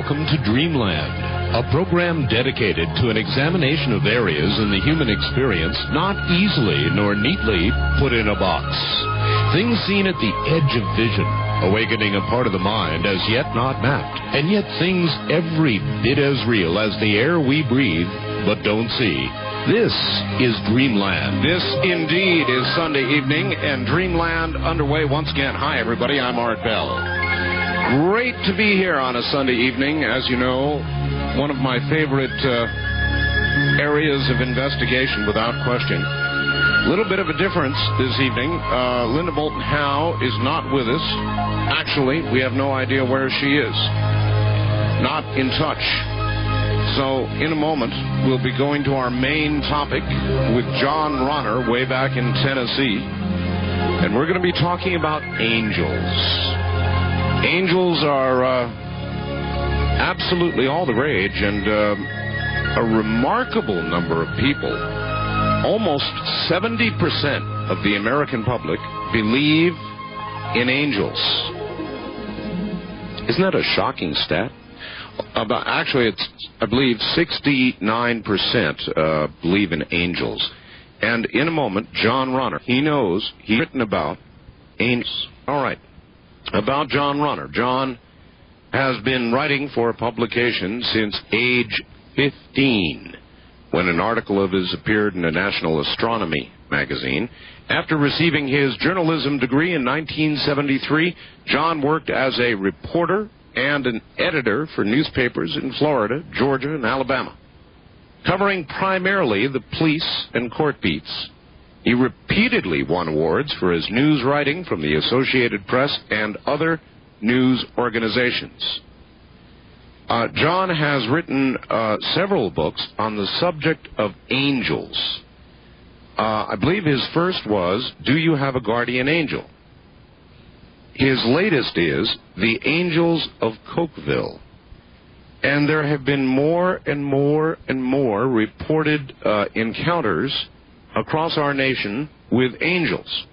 Welcome to Dreamland, a program dedicated to an examination of areas in the human experience not easily nor neatly put in a box. Things seen at the edge of vision, awakening a part of the mind as yet not mapped, and yet things every bit as real as the air we breathe but don't see. This is Dreamland. This indeed is Sunday evening, and Dreamland underway once again. Hi, everybody. I'm Art Bell. Great to be here on a Sunday evening. As you know, one of my favorite areas of investigation, without question. A little bit of a difference this evening. Linda Bolton Howe is not with us. Actually, we have no idea where she is. Not in touch. So, in a moment, we'll be going to our main topic with John Ronner way back in Tennessee. And we're going to be talking about angels. Angels are absolutely all the rage, and a remarkable number of people, almost 70% of the American public, believe in angels. Isn't that a shocking stat? Actually, it's, I believe, 69% believe in angels. And in a moment, John Ronner, he knows, he's written about angels. All right. About John Ronner. John has been writing for a publication since age 15, when an article of his appeared in a National Astronomy magazine. After receiving his journalism degree in 1973, John worked as a reporter and an editor for newspapers in Florida, Georgia, and Alabama, covering primarily the police and court beats. He repeatedly won awards for his news writing from the Associated Press and other news organizations. John has written several books on the subject of angels. I believe his first was, Do You Have a Guardian Angel? His latest is The Angels of Cokeville. And there have been more and more and more reported encounters across our nation with angels.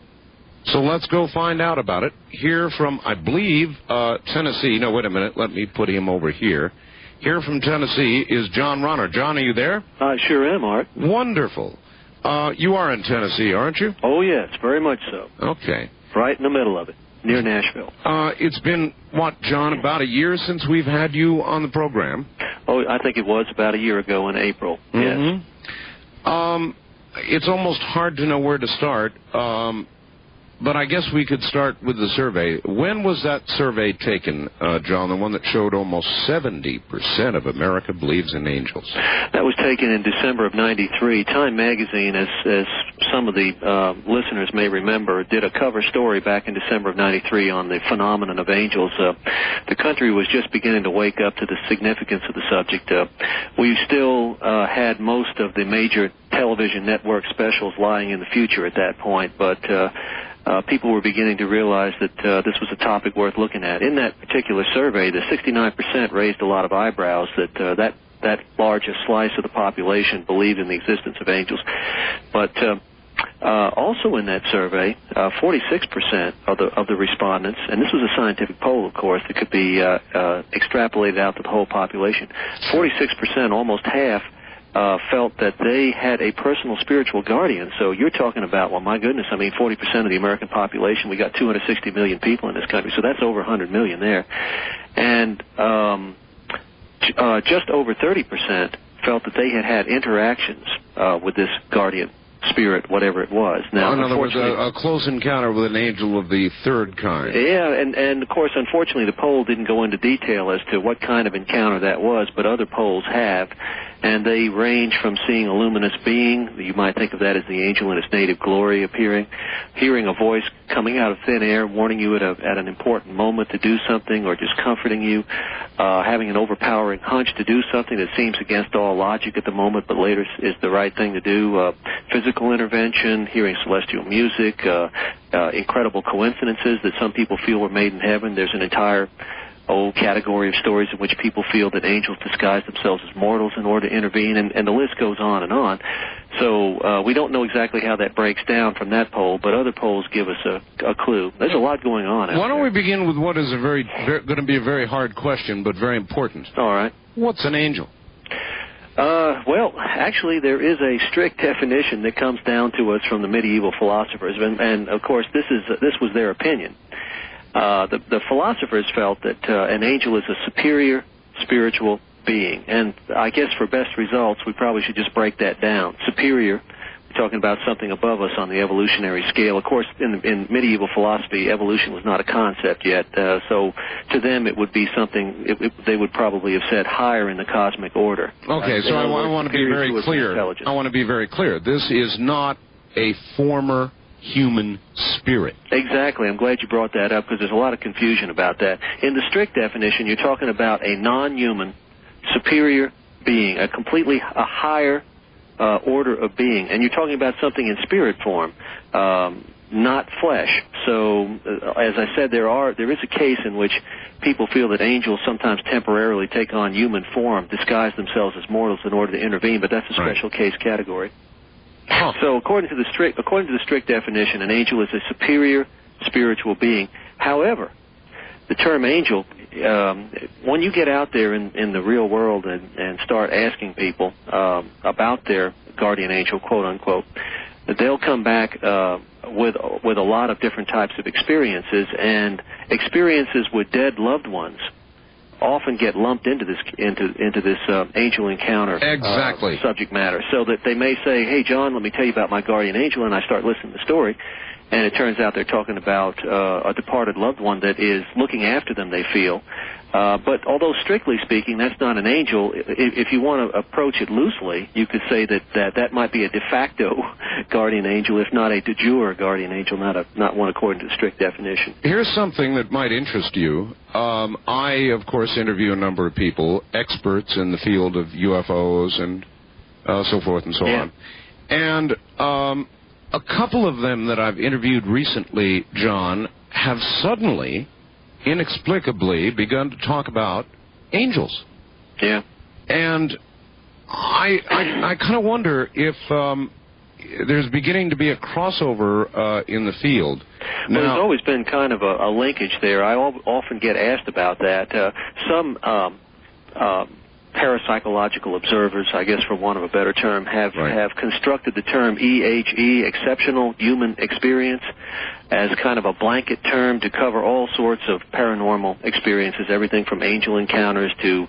So let's go find out about it. Here from, I believe, Tennessee. No, wait a minute. Let me put him over here. Here from Tennessee is John Ronner. John, are you there? I sure am, Art. Wonderful. You are in Tennessee, aren't you? Oh, yes, very much so. Okay. Right in the middle of it, near Nashville. It's been, what, John, about a year since we've had you on the program? Oh, I think it was about a year ago in April, yes. It's almost hard to know where to start, but I guess we could start with the survey. When was that survey taken, John, the one that showed almost 70% of America believes in angels? That was taken in December of '93. Time magazine, as some of the listeners may remember, did a cover story back in December of '93 on the phenomenon of angels. The country was just beginning to wake up to the significance of the subject. We still had most of the major television network specials lying in the future at that point, but people were beginning to realize that this was a topic worth looking at. In that particular survey, the 69% raised a lot of eyebrows that that large a slice of the population believed in the existence of angels. But also in that survey, 46% of the respondents, and this was a scientific poll, of course, that could be extrapolated out to the whole population, 46%, almost half, felt that they had a personal spiritual guardian. So you're talking about, well, my goodness, I mean, 40% of the American population, we got 260 million people in this country, so that's over 100 million there. And just over 30% felt that they had interactions with this guardian spirit, whatever it was. Now, in other words, a close encounter with an angel of the third kind. Yeah, and of course, unfortunately, the poll didn't go into detail as to what kind of encounter that was, but other polls have, and they range from seeing a luminous being, you might think of that as the angel in its native glory appearing, hearing a voice coming out of thin air, warning you at an important moment to do something, or just comforting you, having an overpowering hunch to do something that seems against all logic at the moment, but later is the right thing to do, physical intervention, hearing celestial music, incredible coincidences that some people feel were made in heaven. There's an entire category of stories in which people feel that angels disguise themselves as mortals in order to intervene, and the list goes on and on. So we don't know exactly how that breaks down from that poll, but other polls give us a clue. There's a lot going on out there. Why don't we begin with what is going to be a very hard question, but very important. All right. What's an angel? Well, actually, there is a strict definition that comes down to us from the medieval philosophers, and of course, this was their opinion. The philosophers felt that an angel is a superior spiritual being, and I guess for best results, we probably should just break that down. Superior, we're talking about something above us on the evolutionary scale. Of course, in medieval philosophy, evolution was not a concept yet, so to them it would be something, they would probably have said higher in the cosmic order. Okay, so I want to be very clear. I want to be very clear. This is not a former human spirit. Exactly. I'm glad you brought that up because there's a lot of confusion about that. In the strict definition, you're talking about a non-human superior being, a higher order of being, and you're talking about something in spirit form, not flesh. So, as I said, there is a case in which people feel that angels sometimes temporarily take on human form, disguise themselves as mortals in order to intervene, but that's a special case category. Huh. So, according to the strict definition, an angel is a superior spiritual being. However, the term angel, when you get out there in the real world and start asking people about their guardian angel, quote unquote, they'll come back with a lot of different types of experiences, and experiences with dead loved ones often get lumped into this angel encounter subject matter, so that they may say, "Hey, John, let me tell you about my guardian angel," and I start listening to the story, and it turns out they're talking about a departed loved one that is looking after them, they feel. But although strictly speaking, that's not an angel, if you want to approach it loosely, you could say that might be a de facto guardian angel, if not a de jure guardian angel, not one according to the strict definition. Here's something that might interest you. I, of course, interview a number of people, experts in the field of UFOs and so forth and so on. And a couple of them that I've interviewed recently, John, have suddenly, inexplicably, begun to talk about angels. Yeah. And I kind of wonder if there's beginning to be a crossover in the field. Well, there's always been kind of a linkage there. I often get asked about that. Some parapsychological observers, I guess for want of a better term, have constructed the term EHE, exceptional human experience, as kind of a blanket term to cover all sorts of paranormal experiences, everything from angel encounters to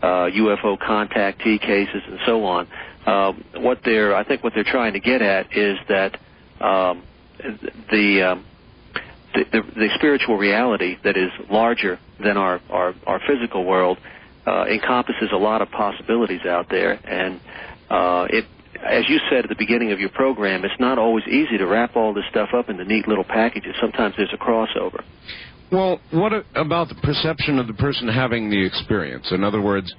UFO contactee cases and so on. I think what they're trying to get at is that the spiritual reality that is larger than our physical world encompasses a lot of possibilities out there, and as you said at the beginning of your program, it's not always easy to wrap all this stuff up into neat little packages. Sometimes there's a crossover. Well, what about the perception of the person having the experience? In other words,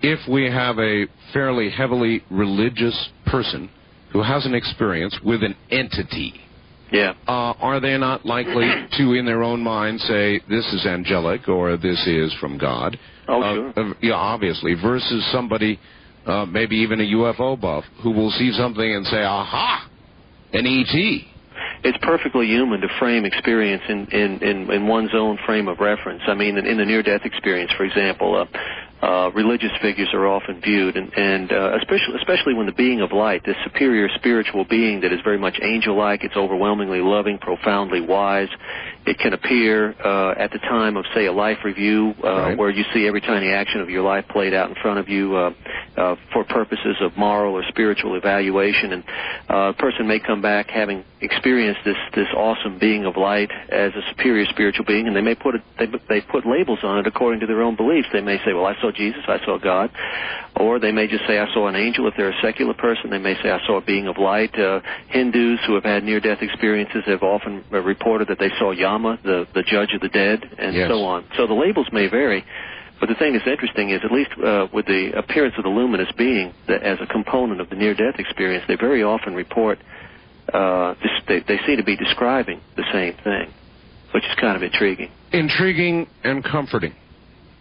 if we have a fairly heavily religious person who has an experience with an entity, are they not likely to, in their own mind, say, this is angelic or this is from God? Oh, sure. Yeah, obviously, versus somebody, maybe even a UFO buff, who will see something and say, aha, an ET. It's perfectly human to frame experience in one's own frame of reference. I mean, in the near-death experience, for example, religious figures are often viewed, and especially when the being of light, this superior spiritual being that is very much angel-like, it's overwhelmingly loving, profoundly wise. It can appear at the time of, say, a life review, where you see every tiny action of your life played out in front of you for purposes of moral or spiritual evaluation, and a person may come back having experienced this awesome being of light as a superior spiritual being, and they put labels on it according to their own beliefs. They may say, well, I saw Jesus, I saw God. Or they may just say, I saw an angel. If they're a secular person, they may say, I saw a being of light. Hindus who have had near-death experiences have often reported that they saw Yama, the judge of the dead, and so on. So the labels may vary. But the thing that's interesting is, at least with the appearance of the luminous being as a component of the near-death experience, they very often report, they seem to be describing the same thing, which is kind of intriguing. Intriguing and comforting.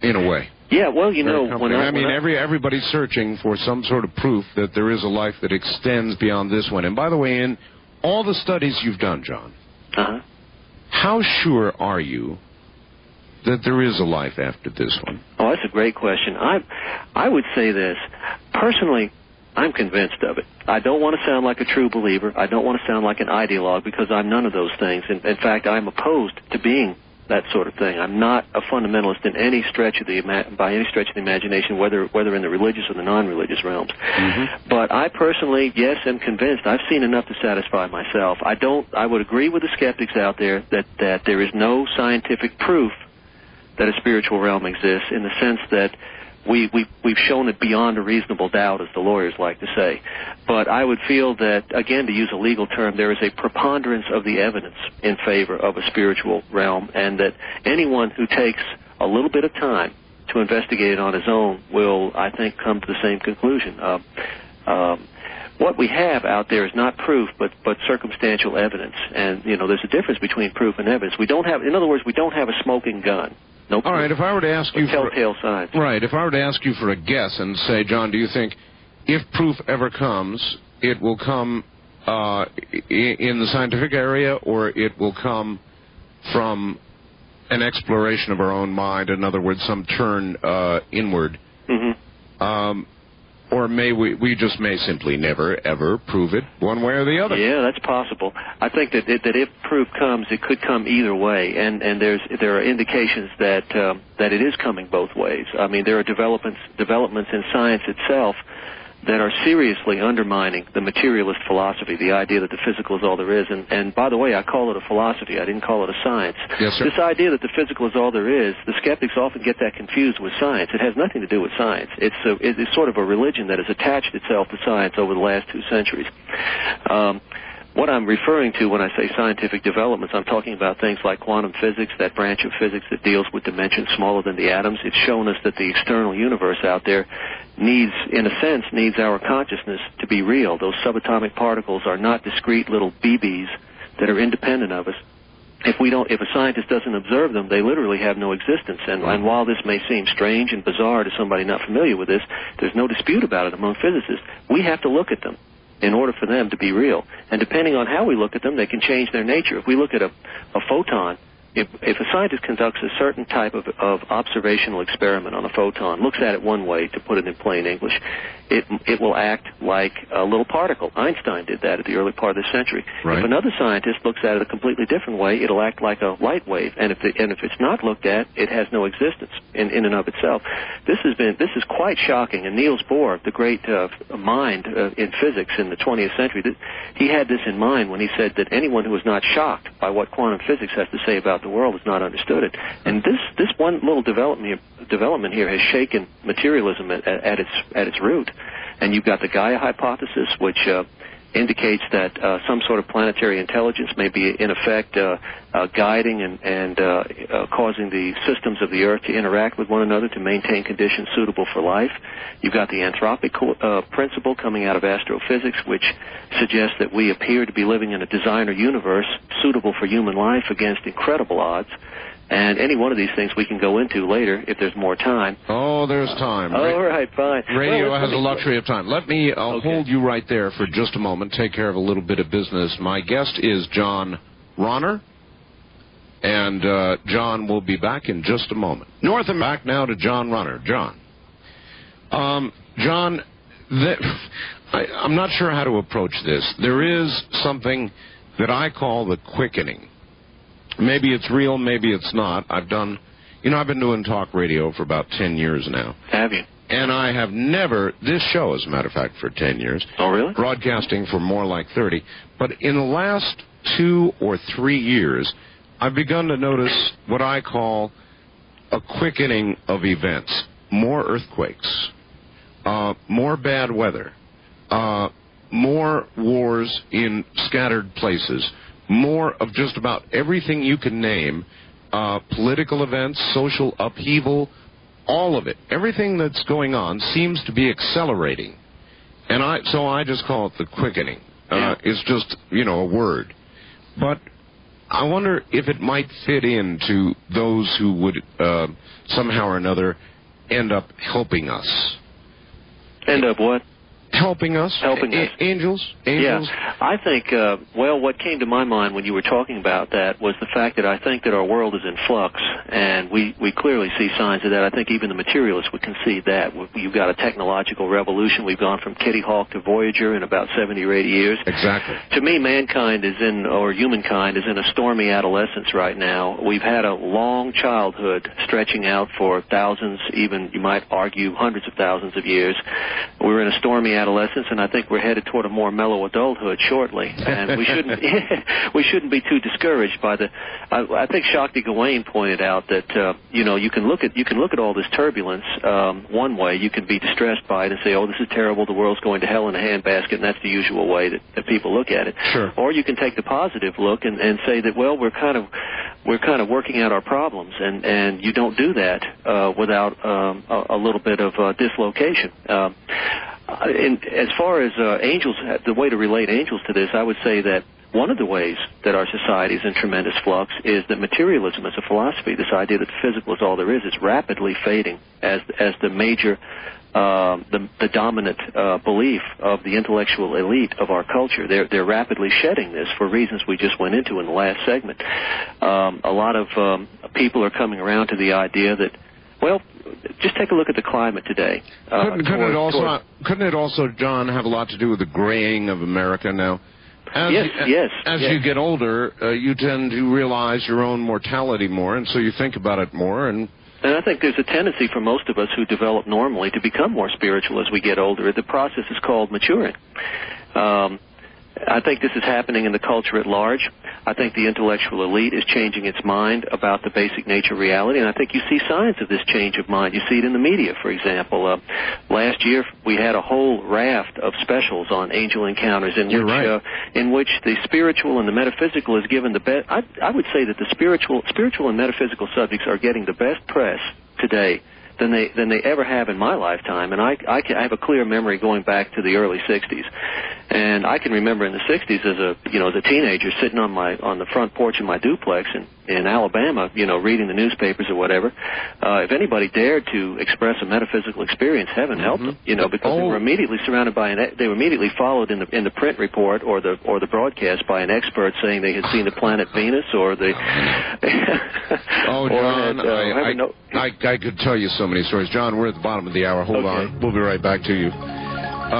in a way. Yeah, well, you know, everybody's searching for some sort of proof that there is a life that extends beyond this one. And by the way, in all the studies you've done, John, how sure are you that there is a life after this one? Oh, that's a great question. I would say this. Personally, I'm convinced of it. I don't want to sound like a true believer. I don't want to sound like an ideologue, because I'm none of those things. In fact, I'm opposed to being that sort of thing. I'm not a fundamentalist in any stretch of by any stretch of the imagination, whether in the religious or the non-religious realms. But I personally, yes, am convinced. I've seen enough to satisfy myself. I would agree with the skeptics out there that there is no scientific proof that a spiritual realm exists, in the sense that we've shown it beyond a reasonable doubt, as the lawyers like to say. But I would feel that, again, to use a legal term, there is a preponderance of the evidence in favor of a spiritual realm, and that anyone who takes a little bit of time to investigate it on his own will, I think, come to the same conclusion. What we have out there is not proof, but circumstantial evidence. And, you know, there's a difference between proof and evidence. In other words, we don't have a smoking gun. No proof. All right, if I were to ask you telltale signs. Right, if I were to ask you for a guess and say, John, do you think if proof ever comes, it will come in the scientific area, or it will come from an exploration of our own mind, in other words, some turn inward? Or we just may simply never, ever prove it one way or the other? Yeah, that's possible. I think that if proof comes, it could come either way, and there are indications that it is coming both ways. I mean, there are developments in science itself that are seriously undermining the materialist philosophy, the idea that the physical is all there is. And by the way, I call it a philosophy. I didn't call it a science. Yes, sir. This idea that the physical is all there is, the skeptics often get that confused with science. It has nothing to do with science. It's sort of a religion that has attached itself to science over the last 2 centuries. What I'm referring to when I say scientific developments, I'm talking about things like quantum physics, that branch of physics that deals with dimensions smaller than the atoms. It's shown us that the external universe out there needs our consciousness to be real. Those subatomic particles are not discrete little BBs that are independent of us. If a scientist doesn't observe them, they literally have no existence. And while this may seem strange and bizarre to somebody not familiar with this, there's no dispute about it among physicists. We have to look at them in order for them to be real. And depending on how we look at them, they can change their nature. If we look at a photon, if a scientist conducts a certain type of observational experiment on a photon, looks at it one way, to put it in plain English, it will act like a little particle. Einstein did that at the early part of this century. Right. If another scientist looks at it a completely different way, it'll act like a light wave. And if it's not looked at, it has no existence in and of itself. This is quite shocking. And Niels Bohr, the great mind in physics in the 20th century, he had this in mind when he said that anyone who is not shocked by what quantum physics has to say about the world has not understood it. And this one little development here has shaken materialism at its root. And you've got the Gaia hypothesis, which indicates that some sort of planetary intelligence may be in effect guiding and causing the systems of the Earth to interact with one another to maintain conditions suitable for life. You've got the anthropic principle coming out of astrophysics, which suggests that we appear to be living in a designer universe suitable for human life against incredible odds. And any one of these things we can go into later if there's more time. Oh, there's time. All right, fine. Radio has a luxury of time. I'll hold you right there for just a moment, take care of a little bit of business. My guest is John Ronner, and John will be back in just a moment. Back now to John Ronner. John. John, I'm not sure how to approach this. There is something that I call the quickening. Maybe it's real, maybe it's not. I've been doing talk radio for about 10 years now. Have you? And I have never, this show, as a matter of fact, for 10 years. Oh, really? Broadcasting for more like 30. But in the last 2 or 3 years, I've begun to notice what I call a quickening of events. More earthquakes, more bad weather, more wars in scattered places, more of just about everything you can name, political events, social upheaval, all of it. Everything that's going on seems to be accelerating. And so I just call it the quickening. It's just, a word. But I wonder if it might fit into those who would somehow or another end up helping us. End up what? Helping us. Helping us. Angels. Yeah, I think, well, what came to my mind when you were talking about that was the fact that I think that our world is in flux, and we clearly see signs of that. I think even the materialists would concede that. You've got a technological revolution. We've gone from Kitty Hawk to Voyager in about 70 or 80 years. Exactly. To me, humankind is in a stormy adolescence right now. We've had a long childhood stretching out for thousands, even you might argue hundreds of thousands of years. We're in a stormy adolescence, and I think we're headed toward a more mellow adulthood shortly. And we shouldn't be too discouraged by the. I think Shakti Gawain pointed out that you can look at all this turbulence one way. You can be distressed by it and say, oh, this is terrible. The world's going to hell in a handbasket, and that's the usual way that people look at it. Sure. Or you can take the positive look and say that, well, we're kind of working out our problems, and you don't do that without a little bit of dislocation. As far as angels, the way to relate angels to this, I would say that one of the ways that our society is in tremendous flux is that materialism as a philosophy, this idea that physical is all there is rapidly fading as the major, the dominant belief of the intellectual elite of our culture. They're rapidly shedding this for reasons we just went into in the last segment. A lot of people are coming around to the idea that, well, just take a look at the climate today. Couldn't it also, John, have a lot to do with the graying of America now? As you get older, you tend to realize your own mortality more, and so you think about it more. And I think there's a tendency for most of us who develop normally to become more spiritual as we get older. The process is called maturing. I think this is happening in the culture at large. I think the intellectual elite is changing its mind about the basic nature of reality, and I think you see signs of this change of mind. You see it in the media, for example. Last year, we had a whole raft of specials on angel encounters in which the spiritual and the metaphysical is given the best. I would say that the spiritual and metaphysical subjects are getting the best press today than they ever have in my lifetime. And I have a clear memory going back to the early 60s. And I can remember in the 60s as a teenager sitting on the front porch of my duplex in Alabama, reading the newspapers or whatever. If anybody dared to express a metaphysical experience, heaven help them, because they were immediately surrounded by they were immediately followed in the print report or the broadcast by an expert saying they had seen the planet Venus or the. John, I could tell you so many stories. John, we're at the bottom of the hour. Hold on, we'll be right back to you.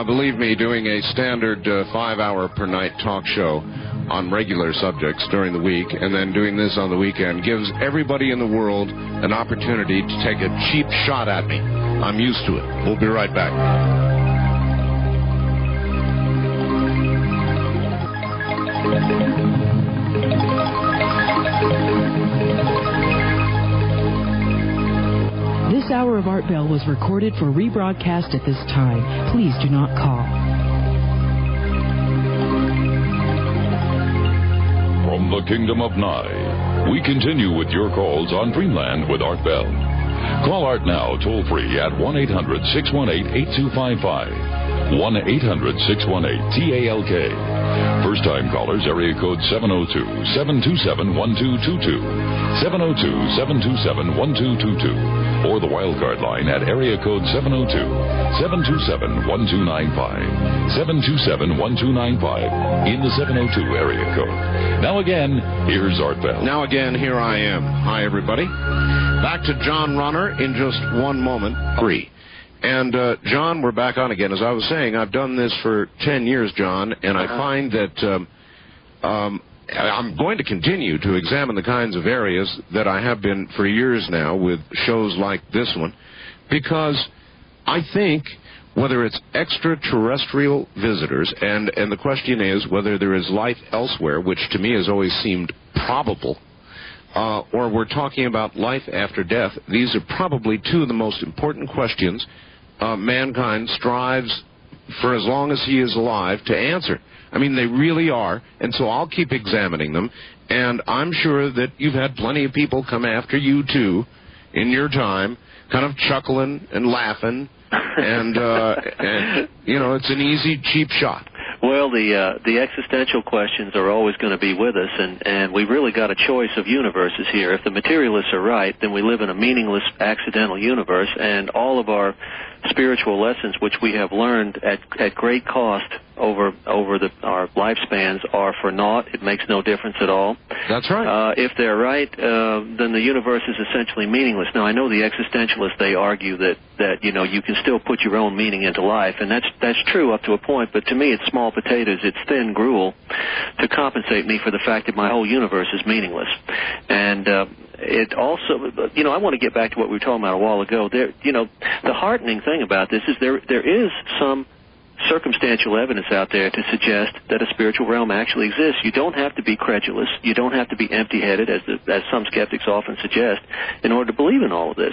Believe me, doing a standard 5-hour per night talk show on regular subjects during the week and then doing this on the weekend gives everybody in the world an opportunity to take a cheap shot at me. I'm used to it. We'll be right back. This hour of Art Bell was recorded for rebroadcast at this time. Please do not call. From the Kingdom of Nye, we continue with your calls on Dreamland with Art Bell. Call Art now toll-free at 1-800-618-8255. 1-800-618-TALK. First-time callers, area code 702-727-1222. 702-727-1222. Or the wildcard line at area code 702-727-1295. 727-1295 in the 702 area code. Now again, here's Art Bell. Now again, here I am. Hi, everybody. Back to John Runner in just one moment. 3. And, John, we're back on again. As I was saying, I've done this for 10 years, John, and I find that I'm going to continue to examine the kinds of areas that I have been for years now with shows like this one, because I think whether it's extraterrestrial visitors, and the question is whether there is life elsewhere, which to me has always seemed probable, or we're talking about life after death, these are probably two of the most important questions mankind strives for as long as he is alive to answer. I mean, they really are, and so I'll keep examining them, and I'm sure that you've had plenty of people come after you, too, in your time, kind of chuckling and laughing, and it's an easy, cheap shot. Well, the existential questions are always going to be with us, and we've really got a choice of universes here. If the materialists are right, then we live in a meaningless, accidental universe, and all of our spiritual lessons, which we have learned at great cost over our lifespans, are for naught. It makes no difference at all. That's right. If they're right, then the universe is essentially meaningless. Now, I know the existentialists, they argue that you can still put your own meaning into life, and that's true up to a point, but to me it's small potatoes, it's thin gruel to compensate me for the fact that my whole universe is meaningless. And it also, I want to get back to what we were talking about a while ago. The heartening thing about this is there is some circumstantial evidence out there to suggest that a spiritual realm actually exists. You don't have to be credulous. You don't have to be empty-headed, as some skeptics often suggest, in order to believe in all of this.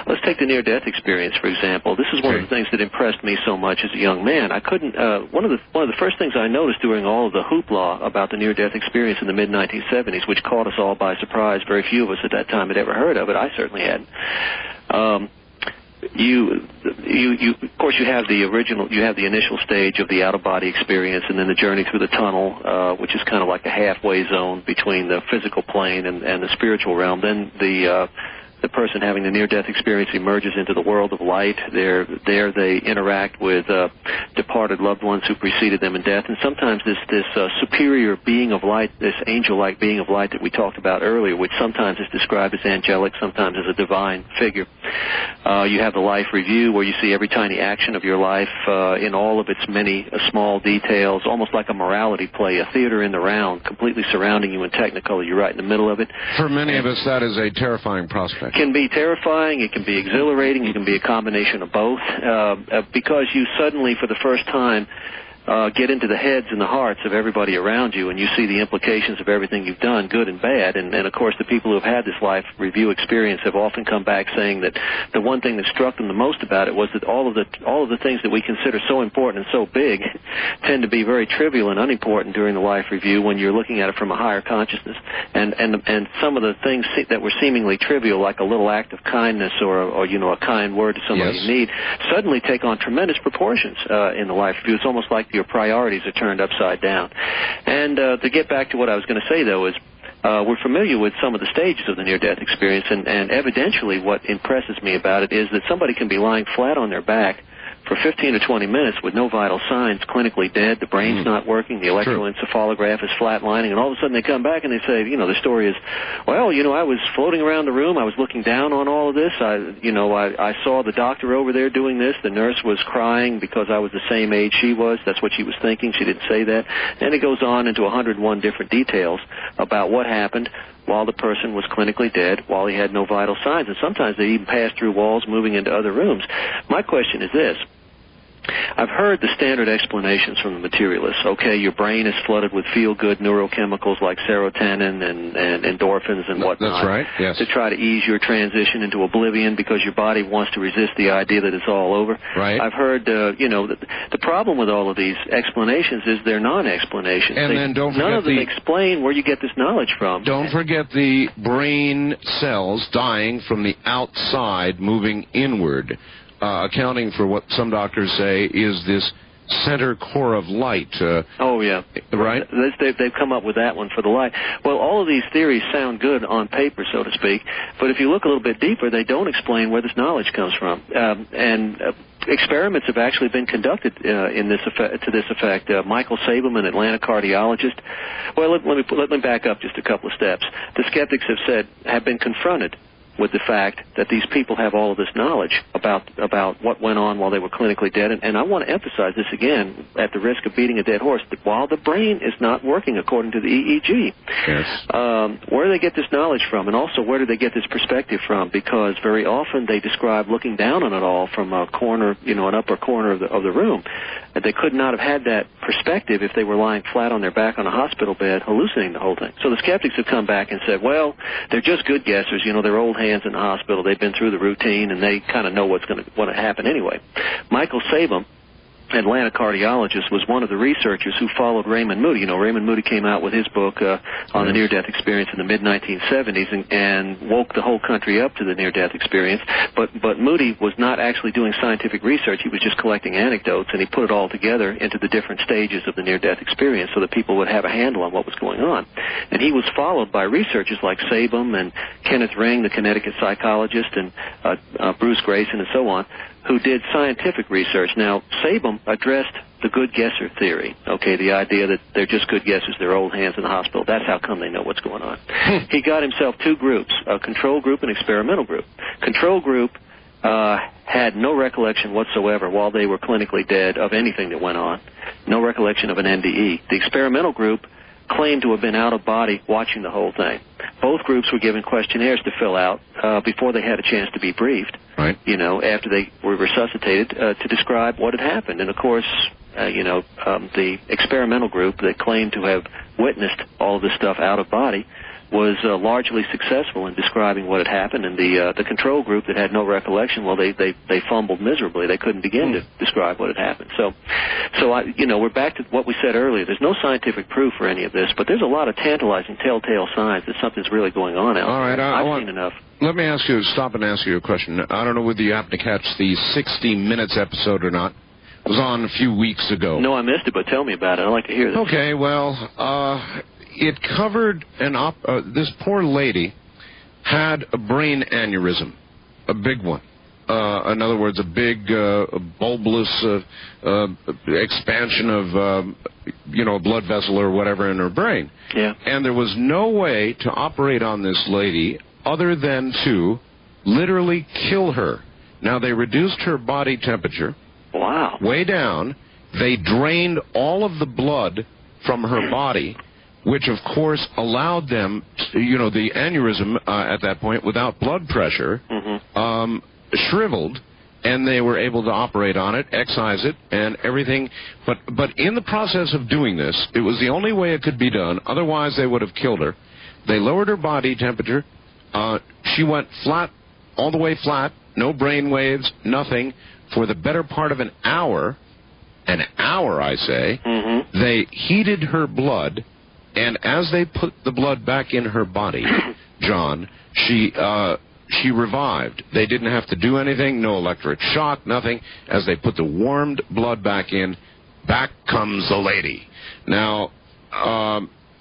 Let's take the near-death experience, for example. This is one of the things that impressed me so much as a young man. I couldn't. One of the first things I noticed during all of the hoopla about the near-death experience in the mid-1970s, which caught us all by surprise. Very few of us at that time had ever heard of it. I certainly hadn't. Of course, you have the initial stage of the out-of-body experience, and then the journey through the tunnel, which is kind of like a halfway zone between the physical plane and the spiritual realm. Then the person having the near-death experience emerges into the world of light. There they interact with departed loved ones who preceded them in death, and sometimes this superior being of light, this angel-like being of light that we talked about earlier, which sometimes is described as angelic, sometimes as a divine figure. You have the life review, where you see every tiny action of your life in all of its many small details, almost like a morality play, a theater in the round, completely surrounding you in Technicolor. You're right in the middle of it. For many of us, that is a terrifying prospect. It can be terrifying, it can be exhilarating, it can be a combination of both, because you suddenly, for the first time, get into the heads and the hearts of everybody around you, and you see the implications of everything you've done, good and bad. And of course, the people who have had this life review experience have often come back saying that the one thing that struck them the most about it was that all of the things that we consider so important and so big tend to be very trivial and unimportant during the life review when you're looking at it from a higher consciousness. And some of the things that were seemingly trivial, like a little act of kindness or a kind word to somebody in need, suddenly take on tremendous proportions in the life review. It's almost like your priorities are turned upside down. And to get back to what I was going to say, though, is we're familiar with some of the stages of the near-death experience, and evidentially what impresses me about it is that somebody can be lying flat on their back for 15 to 20 minutes with no vital signs, clinically dead, the brain's not working, the electroencephalograph is flatlining, and all of a sudden they come back and they say, the story is, well, I was floating around the room, I was looking down on all of this, I saw the doctor over there doing this, the nurse was crying because I was the same age she was, that's what she was thinking, she didn't say that, and it goes on into 101 different details about what happened while the person was clinically dead, while he had no vital signs, and sometimes they even passed through walls moving into other rooms. My question is this. I've heard the standard explanations from the materialists. Okay, your brain is flooded with feel-good neurochemicals like serotonin and endorphins and whatnot. That's right, yes. To try to ease your transition into oblivion because your body wants to resist the idea that it's all over. Right. I've heard, the problem with all of these explanations is they're non-explanations. And then don't forget none of them explain where you get this knowledge from. Don't forget the brain cells dying from the outside, moving inward. Accounting for what some doctors say is this center core of light. Right? They've come up with that one for the light. Well, all of these theories sound good on paper, so to speak, but if you look a little bit deeper, they don't explain where this knowledge comes from. Experiments have actually been conducted to this effect. Michael Sabum, an Atlanta cardiologist. Well, let me back up just a couple of steps. The skeptics have been confronted with the fact that these people have all of this knowledge about what went on while they were clinically dead. And I want to emphasize this again, at the risk of beating a dead horse, that while the brain is not working according to the EEG, where do they get this knowledge from? And also, where do they get this perspective from? Because very often they describe looking down on it all from a corner, an upper corner of the room. And they could not have had that perspective if they were lying flat on their back on a hospital bed, hallucinating the whole thing. So the skeptics have come back and said, well, they're just good guessers. They're old hands in the hospital. They've been through the routine, and they kind of know what's going to happen anyway. Michael Sabum Atlanta cardiologist, was one of the researchers who followed Raymond Moody. You know, Raymond Moody came out with his book on the near-death experience in the mid-1970s and woke the whole country up to the near-death experience. But Moody was not actually doing scientific research. He was just collecting anecdotes, and he put it all together into the different stages of the near-death experience so that people would have a handle on what was going on. And he was followed by researchers like Sabum and Kenneth Ring, the Connecticut psychologist, and Bruce Grayson, and so on, who did scientific research. Now, Sabum addressed the good guesser theory, okay, the idea that they're just good guessers, they're old hands in the hospital. That's how come they know what's going on. He got himself two groups, a control group and experimental group. Control group had no recollection whatsoever while they were clinically dead of anything that went on, no recollection of an NDE. The experimental group claimed to have been out of body watching the whole thing. Both groups were given questionnaires to fill out before they had a chance to be briefed, right, you know, after they were resuscitated, to describe what had happened. And, of course, the experimental group that claimed to have witnessed all of this stuff out of body was largely successful in describing what had happened, and the control group that had no recollection, well, they fumbled miserably. They couldn't begin to describe what had happened. So we're back to what we said earlier. There's no scientific proof for any of this, but there's a lot of tantalizing telltale signs that something's really going on out there. All right, I've seen enough. Let me stop and ask you a question. I don't know whether you happen to catch the 60 Minutes episode or not. It was on a few weeks ago. No, I missed it, but tell me about it. I'd like to hear this. Okay, well, it covered this poor lady had a brain aneurysm, a big one. In other words, a big bulbous expansion of, a blood vessel or whatever in her brain. Yeah. And there was no way to operate on this lady other than to literally kill her. Now, they reduced her body temperature. Wow. Way down. They drained all of the blood from her body, which, of course, allowed them, the aneurysm at that point, without blood pressure, shriveled, and they were able to operate on it, excise it, and everything. But in the process of doing this, it was the only way it could be done. Otherwise, they would have killed her. They lowered her body temperature. She went flat, all the way flat, no brain waves, nothing, for the better part of an hour, I say. They heated her blood, and as they put the blood back in her body, John, she revived. They didn't have to do anything, no electric shock, nothing. As they put the warmed blood back in, back comes the lady. Now,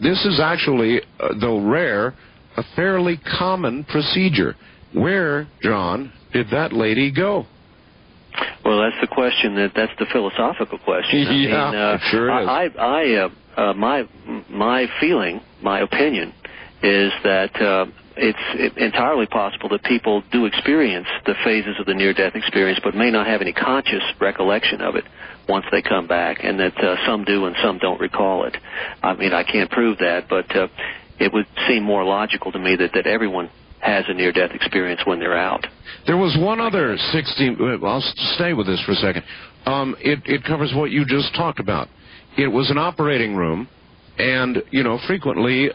this is actually, though rare, a fairly common procedure. Where, John, did that lady go? Well, that's the question. That's the philosophical question. It sure is. My feeling, my opinion, is that it's entirely possible that people do experience the phases of the near-death experience, but may not have any conscious recollection of it once they come back, and that some do and some don't recall it. I mean, I can't prove that, but it would seem more logical to me that everyone has a near-death experience when they're out. There was one other 60... I'll stay with this for a second. It covers what you just talked about. It was an operating room, and, frequently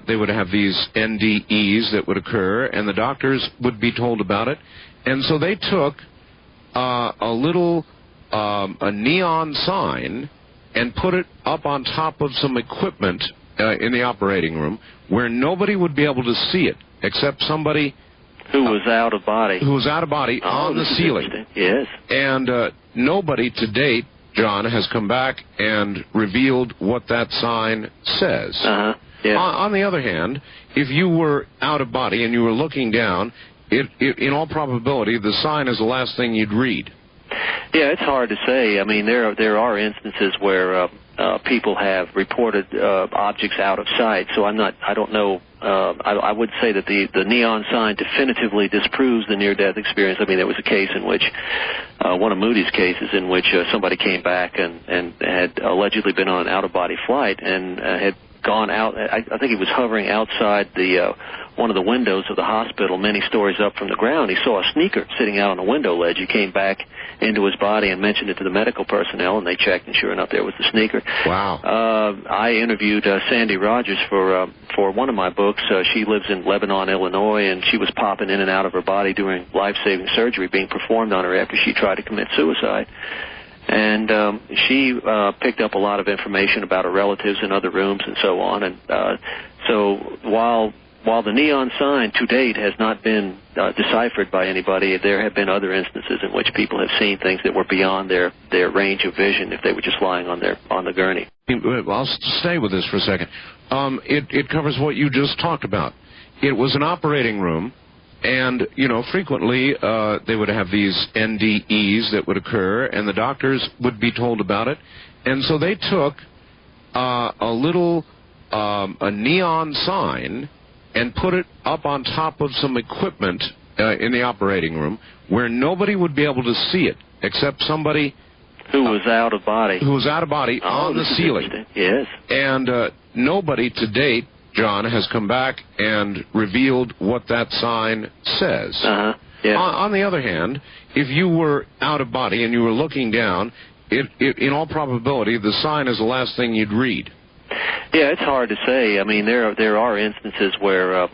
they would have these NDEs that would occur, and the doctors would be told about it. And so they took a neon sign and put it up on top of some equipment in the operating room where nobody would be able to see it except somebody who was out of body. Who was out of body on the ceiling. Yes. And nobody to date, John, has come back and revealed what that sign says. Yeah. On the other hand, if you were out of body and you were looking down, in all probability, the sign is the last thing you'd read. Yeah, it's hard to say. I mean, there are instances where people have reported objects out of sight. So I don't know. I would say that the neon sign definitively disproves the near-death experience. I mean, there was a case in which, one of Moody's cases, in which somebody came back and had allegedly been on an out-of-body flight and had gone out. I think he was hovering outside one of the windows of the hospital, many stories up from the ground. He saw a sneaker sitting out on the window ledge. He came back into his body and mentioned it to the medical personnel, and they checked, and sure enough, there was the sneaker. Wow. I interviewed Sandy Rogers for one of my books. She lives in Lebanon, Illinois, and she was popping in and out of her body during life-saving surgery being performed on her after she tried to commit suicide. And she picked up a lot of information about her relatives in other rooms and so on. And so while the neon sign to date has not been deciphered by anybody, there have been other instances in which people have seen things that were beyond their range of vision if they were just lying on the gurney. I'll stay with this for a second. It covers what you just talked about. It was an operating room, and, frequently they would have these NDEs that would occur, and the doctors would be told about it. And so they took a neon sign and put it up on top of some equipment in the operating room where nobody would be able to see it except somebody who was out of body. Who was out of body on the ceiling. Yes. And nobody to date, John, has come back and revealed what that sign says. Yeah. On the other hand, if you were out of body and you were looking down, in all probability, the sign is the last thing you'd read. Yeah, it's hard to say. I mean, there are instances where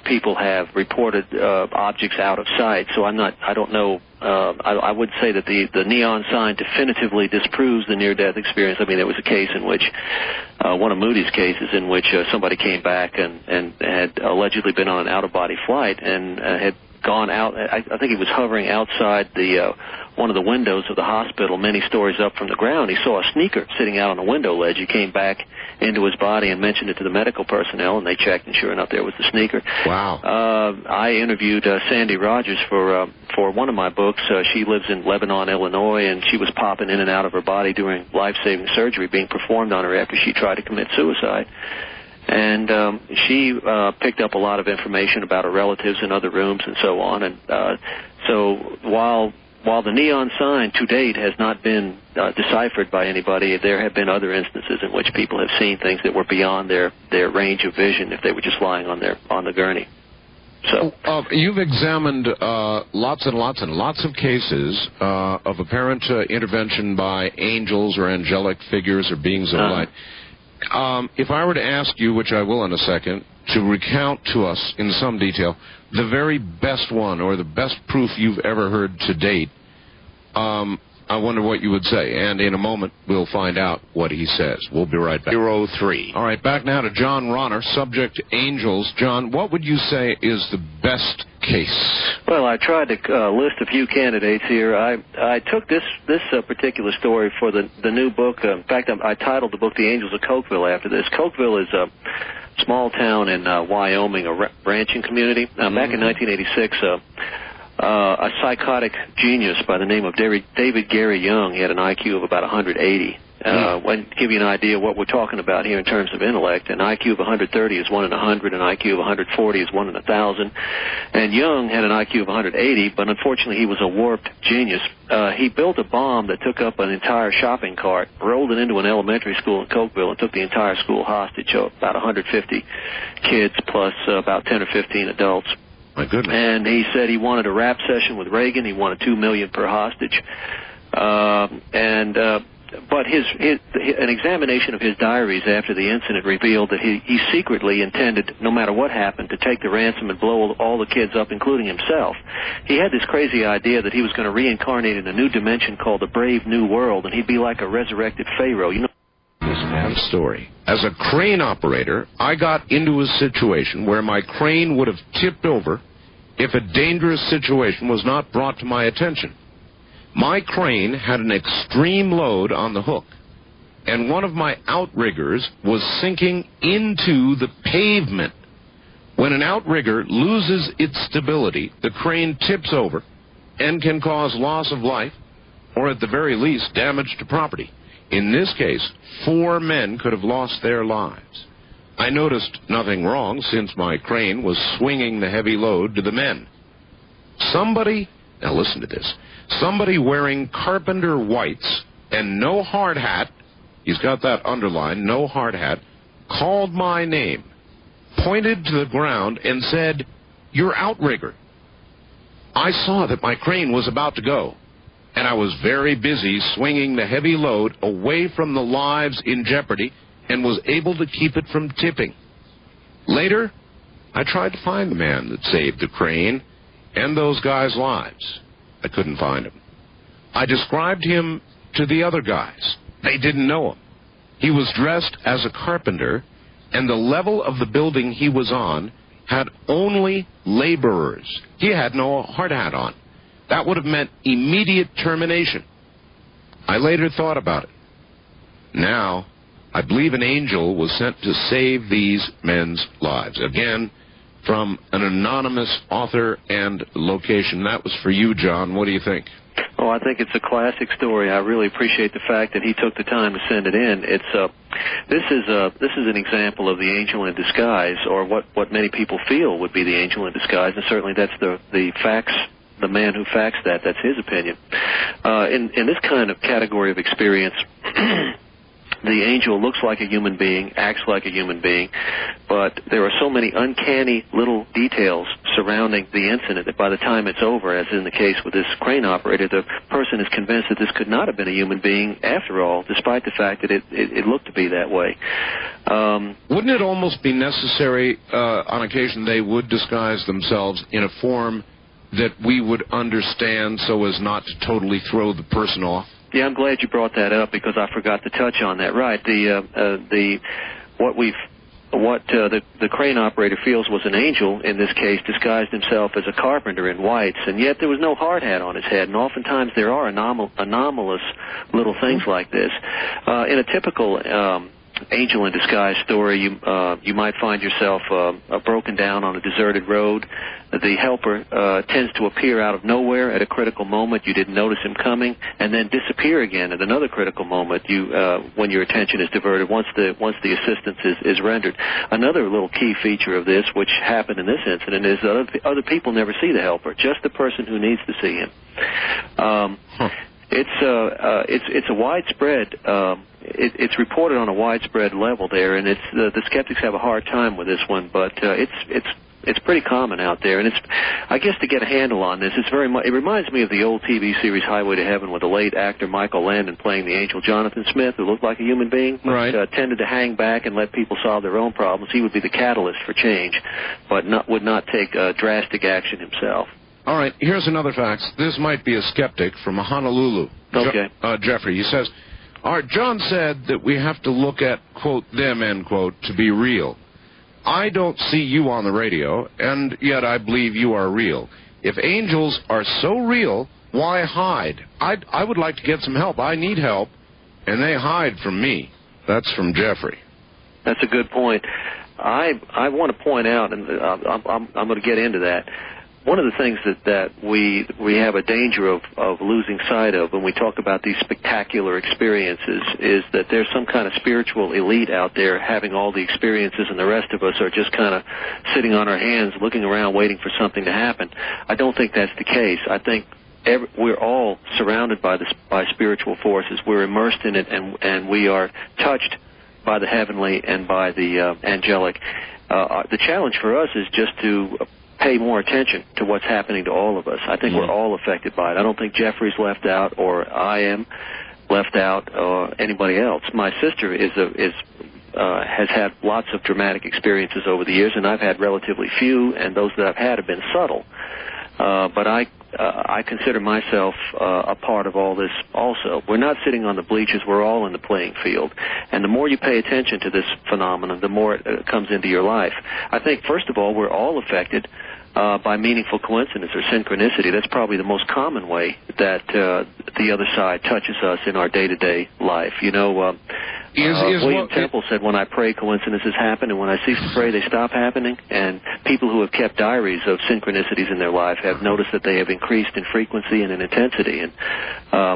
people have reported objects out of sight. So I don't know. I would say that the neon sign definitively disproves the near-death experience. I mean, there was a case in which one of Moody's cases in which somebody came back and had allegedly been on an out-of-body flight and had gone out. I think he was hovering outside one of the windows of the hospital many stories up from the ground. He saw a sneaker sitting out on the window ledge. He came back into his body and mentioned it to the medical personnel, and they checked, and sure enough, there was the sneaker. Wow. I interviewed Sandy Rogers for one of my books. She lives in Lebanon, Illinois, and she was popping in and out of her body during life-saving surgery being performed on her after she tried to commit suicide. And she picked up a lot of information about her relatives in other rooms and so on. And so while the neon sign to date has not been deciphered by anybody, there have been other instances in which people have seen things that were beyond their range of vision if they were just lying on the gurney. So you've examined lots and lots of cases of apparent intervention by angels or angelic figures or beings of light. If I were to ask you, which I will in a second, to recount to us in some detail the very best one or the best proof you've ever heard to date, I wonder what you would say. And in a moment, we'll find out what he says. We'll be right back. 03. All right, back now to John Ronner, subject angels. John, what would you say is the best case? Well, I tried to list a few candidates here. I took this particular story for the new book. In fact, I titled the book "The Angels of Cokeville" after this. Cokeville is a small town in Wyoming, a ranching community. Back in 1986, a psychotic genius by the name of David Gary Young, he had an IQ of about 180. To give you an idea of what we're talking about here in terms of intellect, an IQ of 130 is 1 in 100, an IQ of 140 is 1 in 1,000. And Young had an IQ of 180, but unfortunately he was a warped genius. He built a bomb that took up an entire shopping cart, rolled it into an elementary school in Cokeville, and took the entire school hostage, about 150 kids plus about 10 or 15 adults. My goodness. And he said he wanted a rap session with Reagan. He wanted $2 million per hostage. But an examination of his diaries after the incident revealed that he secretly intended, no matter what happened, to take the ransom and blow all the kids up, including himself. He had this crazy idea that he was going to reincarnate in a new dimension called the Brave New World, and he'd be like a resurrected Pharaoh. You know. This man's story. As a crane operator, I got into a situation where my crane would have tipped over if a dangerous situation was not brought to my attention. My crane had an extreme load on the hook, and one of my outriggers was sinking into the pavement. When an outrigger loses its stability, the crane tips over and can cause loss of life, or at the very least, damage to property. In this case, 4 men could have lost their lives. I noticed nothing wrong since my crane was swinging the heavy load to the men. Somebody, now listen to this, somebody wearing carpenter whites and no hard hat, he's got that underlined, no hard hat, called my name, pointed to the ground and said, "You're outrigger." I saw that my crane was about to go, and I was very busy swinging the heavy load away from the lives in jeopardy and was able to keep it from tipping. Later, I tried to find the man that saved the crane and those guys' lives. I couldn't find him. I described him to the other guys. They didn't know him. He was dressed as a carpenter, and the level of the building he was on had only laborers. He had no hard hat on. That would have meant immediate termination. I later thought about it. Now, I believe an angel was sent to save these men's lives. Again, from an anonymous author and location. That was for you, John. What do you think? Oh, I think it's a classic story. I really appreciate the fact that he took the time to send it in. This is an example of the angel in disguise, or what many people feel would be the angel in disguise, and certainly that's the facts. The man who faxed that's his opinion. In this kind of category of experience, the angel looks like a human being, acts like a human being, but there are so many uncanny little details surrounding the incident that by the time it's over, as in the case with this crane operator, the person is convinced that this could not have been a human being after all, despite the fact that it looked to be that way. Wouldn't it almost be necessary, on occasion, they would disguise themselves in a form that we would understand so as not to totally throw the person off? Yeah, I'm glad you brought that up because I forgot to touch on that. Right, the crane operator feels was an angel in this case disguised himself as a carpenter in whites, and yet there was no hard hat on his head. And oftentimes there are anomalous little things like this. In a typical angel in disguise story, you might find yourself broken down on a deserted road. The helper tends to appear out of nowhere at a critical moment. You didn't notice him coming, and then disappear again at another critical moment. When your attention is diverted, once the assistance is rendered. Another little key feature of this, which happened in this incident, is other people never see the helper, just the person who needs to see him. It's a widespread. It's reported on a widespread level there, and the skeptics have a hard time with this one, but it's pretty common out there, and I guess to get a handle on this, it reminds me of the old TV series Highway to Heaven with the late actor Michael Landon playing the angel Jonathan Smith, who looked like a human being, but tended to hang back and let people solve their own problems. He would be the catalyst for change, but would not take drastic action himself. All right, here's another fact. This might be a skeptic from Honolulu. Okay. Jeffrey, he says, John said that we have to look at, quote, them, end quote, to be real. I don't see you on the radio, and yet I believe you are real. If angels are so real, why hide? I would like to get some help. I need help, and they hide from me. That's from Jeffrey. That's a good point. I want to point out, and I'm going to get into that. One of the things that we have a danger of losing sight of when we talk about these spectacular experiences is that there's some kind of spiritual elite out there having all the experiences, and the rest of us are just kind of sitting on our hands looking around waiting for something to happen. I don't think that's the case. I think we're all surrounded by spiritual forces. We're immersed in it, and we are touched by the heavenly and by the angelic. The challenge for us is just to pay more attention to what's happening to all of us. I think we're all affected by it. I don't think Jeffrey's left out, or I am left out, or anybody else. My sister has had lots of dramatic experiences over the years, and I've had relatively few, and those that I've had have been subtle. But I consider myself a part of all this also. We're not sitting on the bleachers. We're all in the playing field. And the more you pay attention to this phenomenon, the more it comes into your life. I think, first of all, we're all affected by meaningful coincidence or synchronicity. That's probably the most common way that the other side touches us in our day-to-day life. You know, William Temple said, when I pray, coincidences happen, and when I cease to pray, they stop happening. And people who have kept diaries of synchronicities in their life have noticed that they have increased in frequency and in intensity. And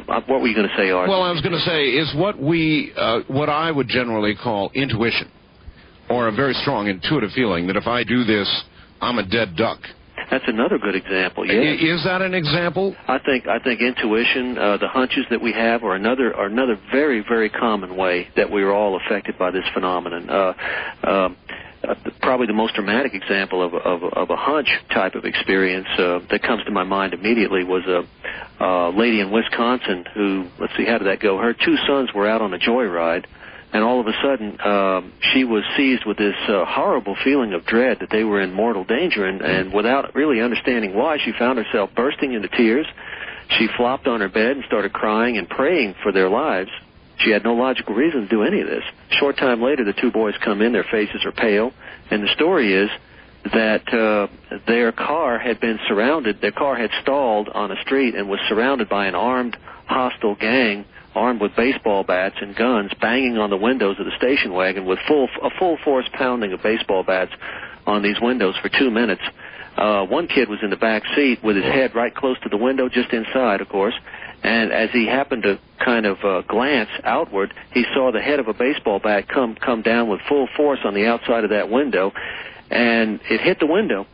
what were you going to say, Art? Well, I was going to say is what I would generally call intuition, or a very strong intuitive feeling that if I do this, I'm a dead duck. That's another good example. Yeah. Is that an example? I think intuition, the hunches that we have, are another very, very common way that we are all affected by this phenomenon. Probably the most dramatic example of a hunch type of experience that comes to my mind immediately was a lady in Wisconsin who, let's see, how did that go? Her two sons were out on a joyride, and all of a sudden she was seized with this horrible feeling of dread that they were in mortal danger, and without really understanding why, she found herself bursting into tears. She flopped on her bed and started crying and praying for their lives. She had no logical reason to do any of this. A short time later, the two boys come in. Their faces are pale. And the story is that their car had been surrounded. Their car had stalled on a street and was surrounded by an armed, hostile gang, armed with baseball bats and guns, banging on the windows of the station wagon with a full force pounding of baseball bats on these windows for 2 minutes. One kid was in the back seat with his head right close to the window, just inside, of course. And as he happened to kind of glance outward, he saw the head of a baseball bat come down with full force on the outside of that window, and it hit the window.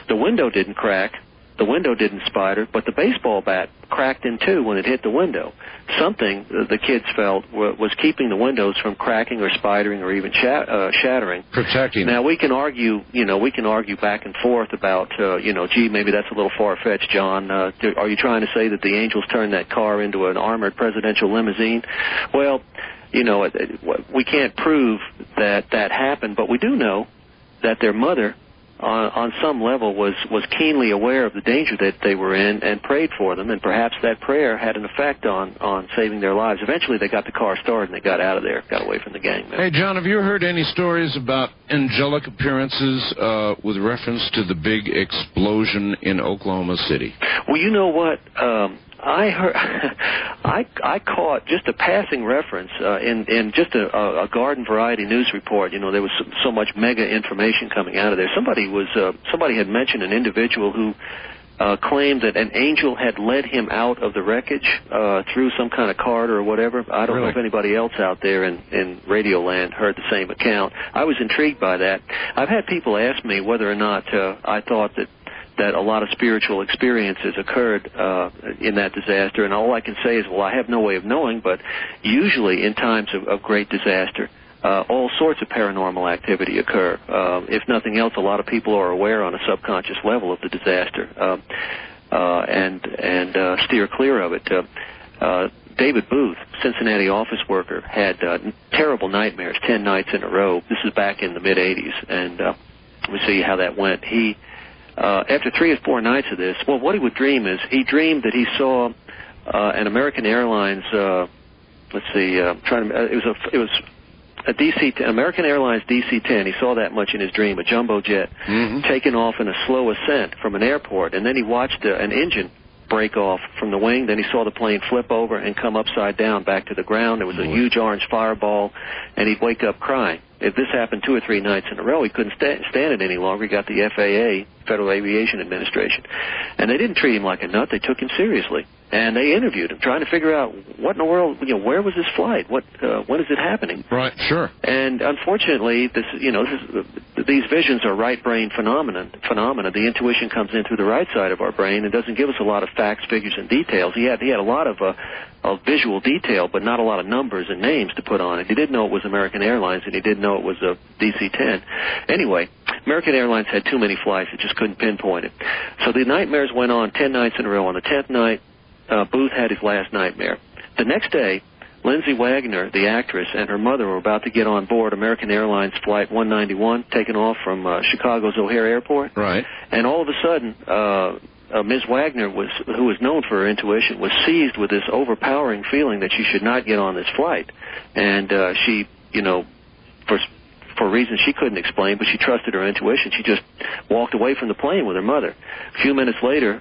The window didn't crack. The window didn't spider, but the baseball bat cracked in two when it hit the window. Something, the kids felt, was keeping the windows from cracking or spidering or even shattering. Protecting. Now, we can argue back and forth about, gee, maybe that's a little far-fetched, John. Are you trying to say that the angels turned that car into an armored presidential limousine? Well, we can't prove that happened, but we do know that their mother, on some level, was keenly aware of the danger that they were in and prayed for them, and perhaps that prayer had an effect on saving their lives. Eventually, they got the car started and they got out of there, got away from the gang. Hey, John, have you heard any stories about angelic appearances with reference to the big explosion in Oklahoma City? Well, you know what? I heard, I caught just a passing reference in just a garden variety news report. There was so much mega information coming out of there. Somebody had mentioned an individual who claimed that an angel had led him out of the wreckage through some kind of corridor or whatever. I don't know if anybody else out there in Radio Land heard the same account. I was intrigued by that. I've had people ask me whether or not I thought that a lot of spiritual experiences occurred in that disaster, and all I can say is, well, I have no way of knowing, but usually in times of great disaster, all sorts of paranormal activity occur. If nothing else, a lot of people are aware on a subconscious level of the disaster and steer clear of it. David Booth, Cincinnati office worker, had terrible nightmares 10 nights in a row. This is back in the mid-'80s, and let me see how that went. After 3 or 4 nights of this, well, what he would dream is he dreamed that he saw an American Airlines. It was a American Airlines DC-10. He saw that much in his dream, a jumbo jet, taking off in a slow ascent from an airport, and then he watched an engine break off from the wing. Then he saw the plane flip over and come upside down back to the ground. There was a huge orange fireball, and he'd wake up crying. If this happened 2 or 3 nights in a row, he couldn't stand it any longer. He got the FAA, Federal Aviation Administration, and they didn't treat him like a nut. They took him seriously, and they interviewed him, trying to figure out what in the world, where was this flight? When is it happening? Right, sure. And unfortunately, these visions are right brain phenomena. The intuition comes in through the right side of our brain and doesn't give us a lot of facts, figures, and details. He had a lot of visual detail, but not a lot of numbers and names to put on it. He didn't know it was American Airlines, and he didn't know it was a DC-10. Anyway, American Airlines had too many flights. It just couldn't pinpoint it. So the nightmares went on 10 nights in a row. On the 10th night, Booth had his last nightmare. The next day, Lindsay Wagner, the actress, and her mother were about to get on board American Airlines Flight 191, taking off from Chicago's O'Hare Airport. Right. And all of a sudden, Ms. Wagner, who was known for her intuition, was seized with this overpowering feeling that she should not get on this flight. And she, for reasons she couldn't explain, but she trusted her intuition, she just walked away from the plane with her mother. A few minutes later,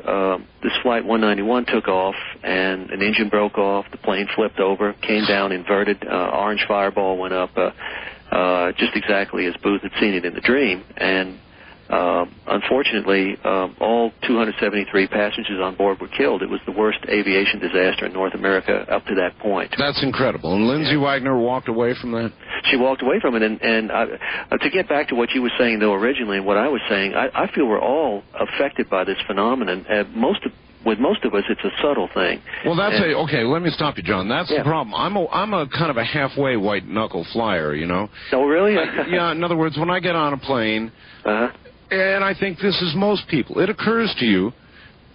this Flight 191 took off, and an engine broke off, the plane flipped over, came down inverted, orange fireball went up, just exactly as Booth had seen it in the dream, and unfortunately, all 273 passengers on board were killed. It was the worst aviation disaster in North America up to that point. That's incredible. And Lindsay Wagner walked away from that? She walked away from it. And to get back to what you were saying, though, originally, and what I was saying, I feel we're all affected by this phenomenon. With most of us, it's a subtle thing. Well, okay, let me stop you, John. That's the problem. I'm a kind of a halfway white-knuckle flyer, Oh, really? Yeah, in other words, when I get on a plane, and I think this is most people, it occurs to you,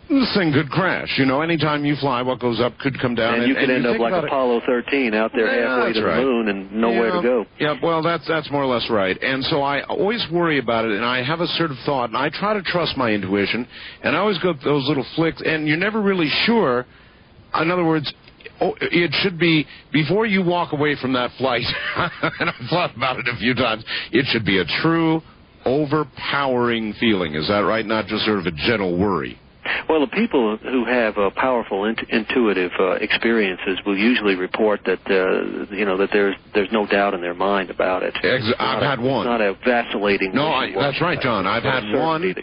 this thing could crash. Anytime you fly, what goes up could come down. And you could end up like Apollo 13 out there halfway to the moon and nowhere to go. Yeah, well, that's more or less right. And so I always worry about it, and I have a sort of thought, and I try to trust my intuition, and I always go those little flicks, and you're never really sure In other words, it should be, before you walk away from that flight, and I've thought about it a few times, it should be a true, overpowering feeling. Is that right? Not just sort of a gentle worry. Well, the people who have powerful intuitive experiences will usually report that that there's no doubt in their mind about it. I've had one. It's not a vacillating. No, that's right, John. I've had one.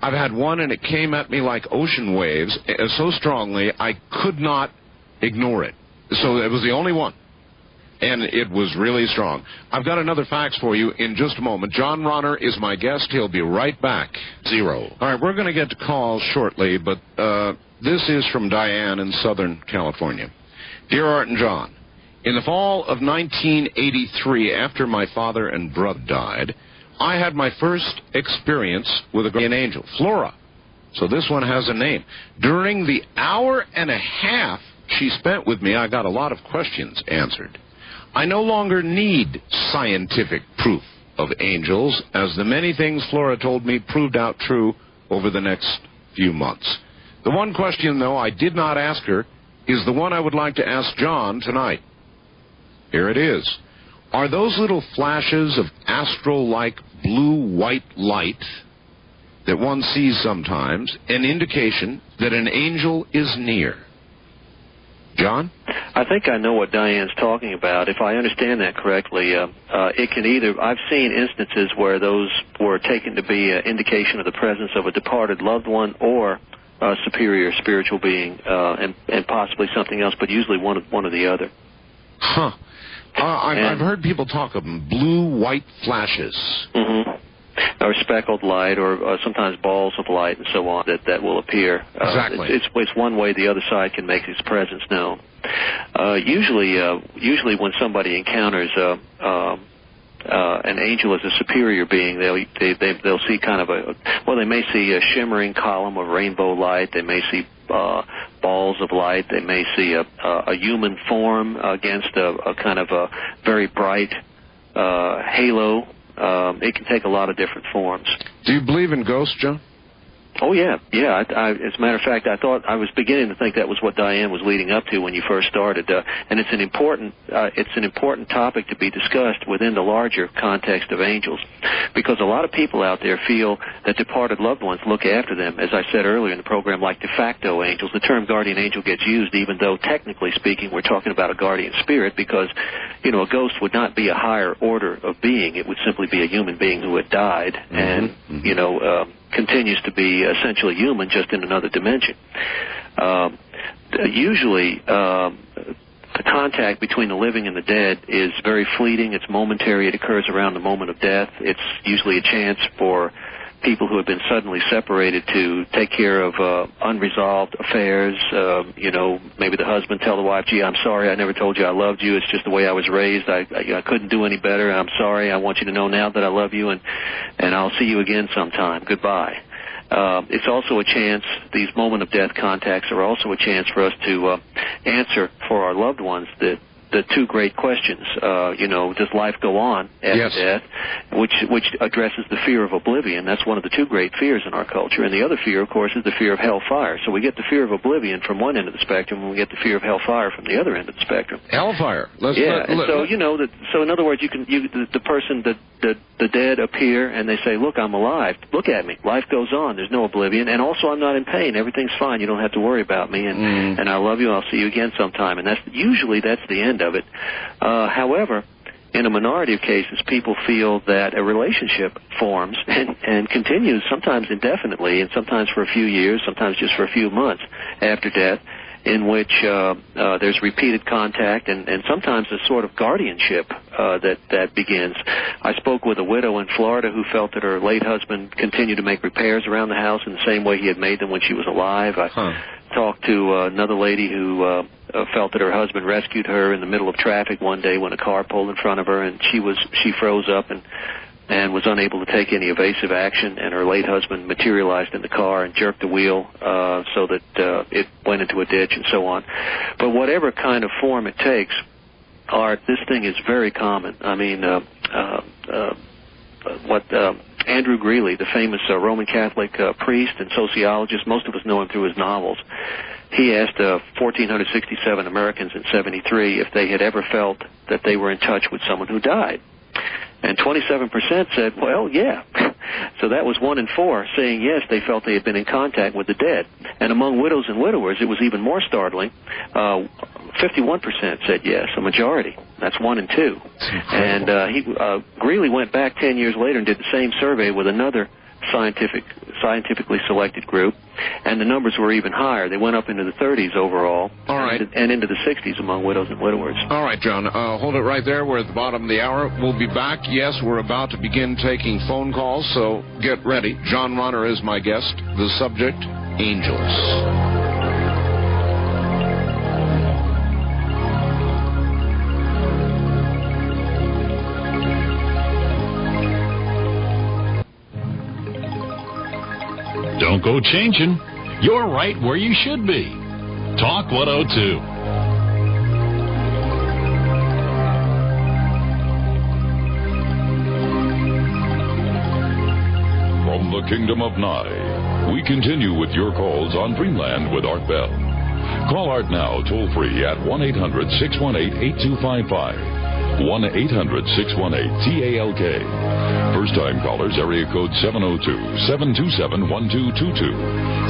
I've had one, and it came at me like ocean waves so strongly I could not ignore it. So it was the only one. And it was really strong. I've got another fax for you in just a moment. John Ronner is my guest. He'll be right back. 0. All right, we're going to get to calls shortly, but this is from Diane in Southern California. Dear Art and John, in the fall of 1983, after my father and brother died, I had my first experience with a guardian angel, Flora. So this one has a name. During the hour and a half she spent with me, I got a lot of questions answered. I no longer need scientific proof of angels, as the many things Flora told me proved out true over the next few months. The one question, though, I did not ask her is the one I would like to ask John tonight. Here it is. Are those little flashes of astral-like blue-white light that one sees sometimes an indication that an angel is near? John? I think I know what Diane's talking about. If I understand that correctly, it can either, I've seen instances where those were taken to be an indication of the presence of a departed loved one or a superior spiritual being, and possibly something else, but usually one or the other. Huh. I've heard people talk of them, blue-white flashes. Mm-hmm. Or speckled light, or sometimes balls of light, and so on that will appear. Exactly. It's one way the other side can make its presence known. Usually, when somebody encounters an angel as a superior being, they'll see kind of they may see a shimmering column of rainbow light. They may see balls of light. They may see a human form against a kind of a very bright halo. It can take a lot of different forms. Do you believe in ghosts, John? Oh, yeah. Yeah, as a matter of fact, I thought I was beginning to think that was what Diane was leading up to when you first started. And it's an important topic to be discussed within the larger context of angels, because a lot of people out there feel that departed loved ones look after them, as I said earlier in the program, like de facto angels. The term guardian angel gets used, even though technically speaking we're talking about a guardian spirit, because, a ghost would not be a higher order of being. It would simply be a human being who had died, and, continues to be essentially human, just in another dimension. Usually, the contact between the living and the dead is very fleeting. It's momentary. It occurs around the moment of death. It's usually a chance for people who have been suddenly separated to take care of unresolved affairs. Maybe the husband tell the wife, "Gee, I'm sorry, I never told you I loved you. It's just the way I was raised. I couldn't do any better. I'm sorry. I want you to know now that I love you, and I'll see you again sometime. Goodbye." It's also a chance, these moment of death contacts are also a chance for us to answer for our loved ones the two great questions. Does life go on after death, which addresses the fear of oblivion. That's one of the two great fears in our culture. And the other fear, of course, is the fear of hellfire. So we get the fear of oblivion from one end of the spectrum, and we get the fear of hellfire from the other end of the spectrum. Hellfire. So in other words, the person, the dead appear, and they say, "Look, I'm alive. Look at me. Life goes on. There's no oblivion, and also I'm not in pain. Everything's fine. You don't have to worry about me, and I love you. I'll see you again sometime." And that's the end of it. However, in a minority of cases, people feel that a relationship forms and continues, sometimes indefinitely, and sometimes for a few years, sometimes just for a few months after death, in which there's repeated contact and sometimes a sort of guardianship that begins. I spoke with a widow in Florida who felt that her late husband continued to make repairs around the house in the same way he had made them when she was alive. I talked to another lady who felt that her husband rescued her in the middle of traffic one day when a car pulled in front of her, and she froze up and was unable to take any evasive action, and her late husband materialized in the car and jerked the wheel so that it went into a ditch and so on. But whatever kind of form it takes, Art, this thing is very common. I mean, Andrew Greeley, the famous Roman Catholic priest and sociologist, most of us know him through his novels. he asked 1,467 Americans in 73 if they had ever felt that they were in touch with someone who died. And 27% said, well, yeah. So that was 1 in 4 saying yes, they felt they had been in contact with the dead. And among widows and widowers, it was even more startling. 51% said yes, a majority. That's 1 in 2. And Greeley went back 10 years later and did the same survey with another scientifically selected group, and the numbers were even higher. They went up into the 30s overall, all right, and into the 60s among widows and widowers. All right, John, hold it right there. We're at the bottom of the hour. We'll be back. Yes, we're about to begin taking phone calls, so get ready. John Ronner is my guest. The subject, angels. Don't go changing. You're right where you should be. Talk 102. From the Kingdom of Nye, we continue with your calls on Dreamland with Art Bell. Call Art now toll free at 1-800-618-8255. 1-800-618-TALK. First-time callers, area code 702-727-1222.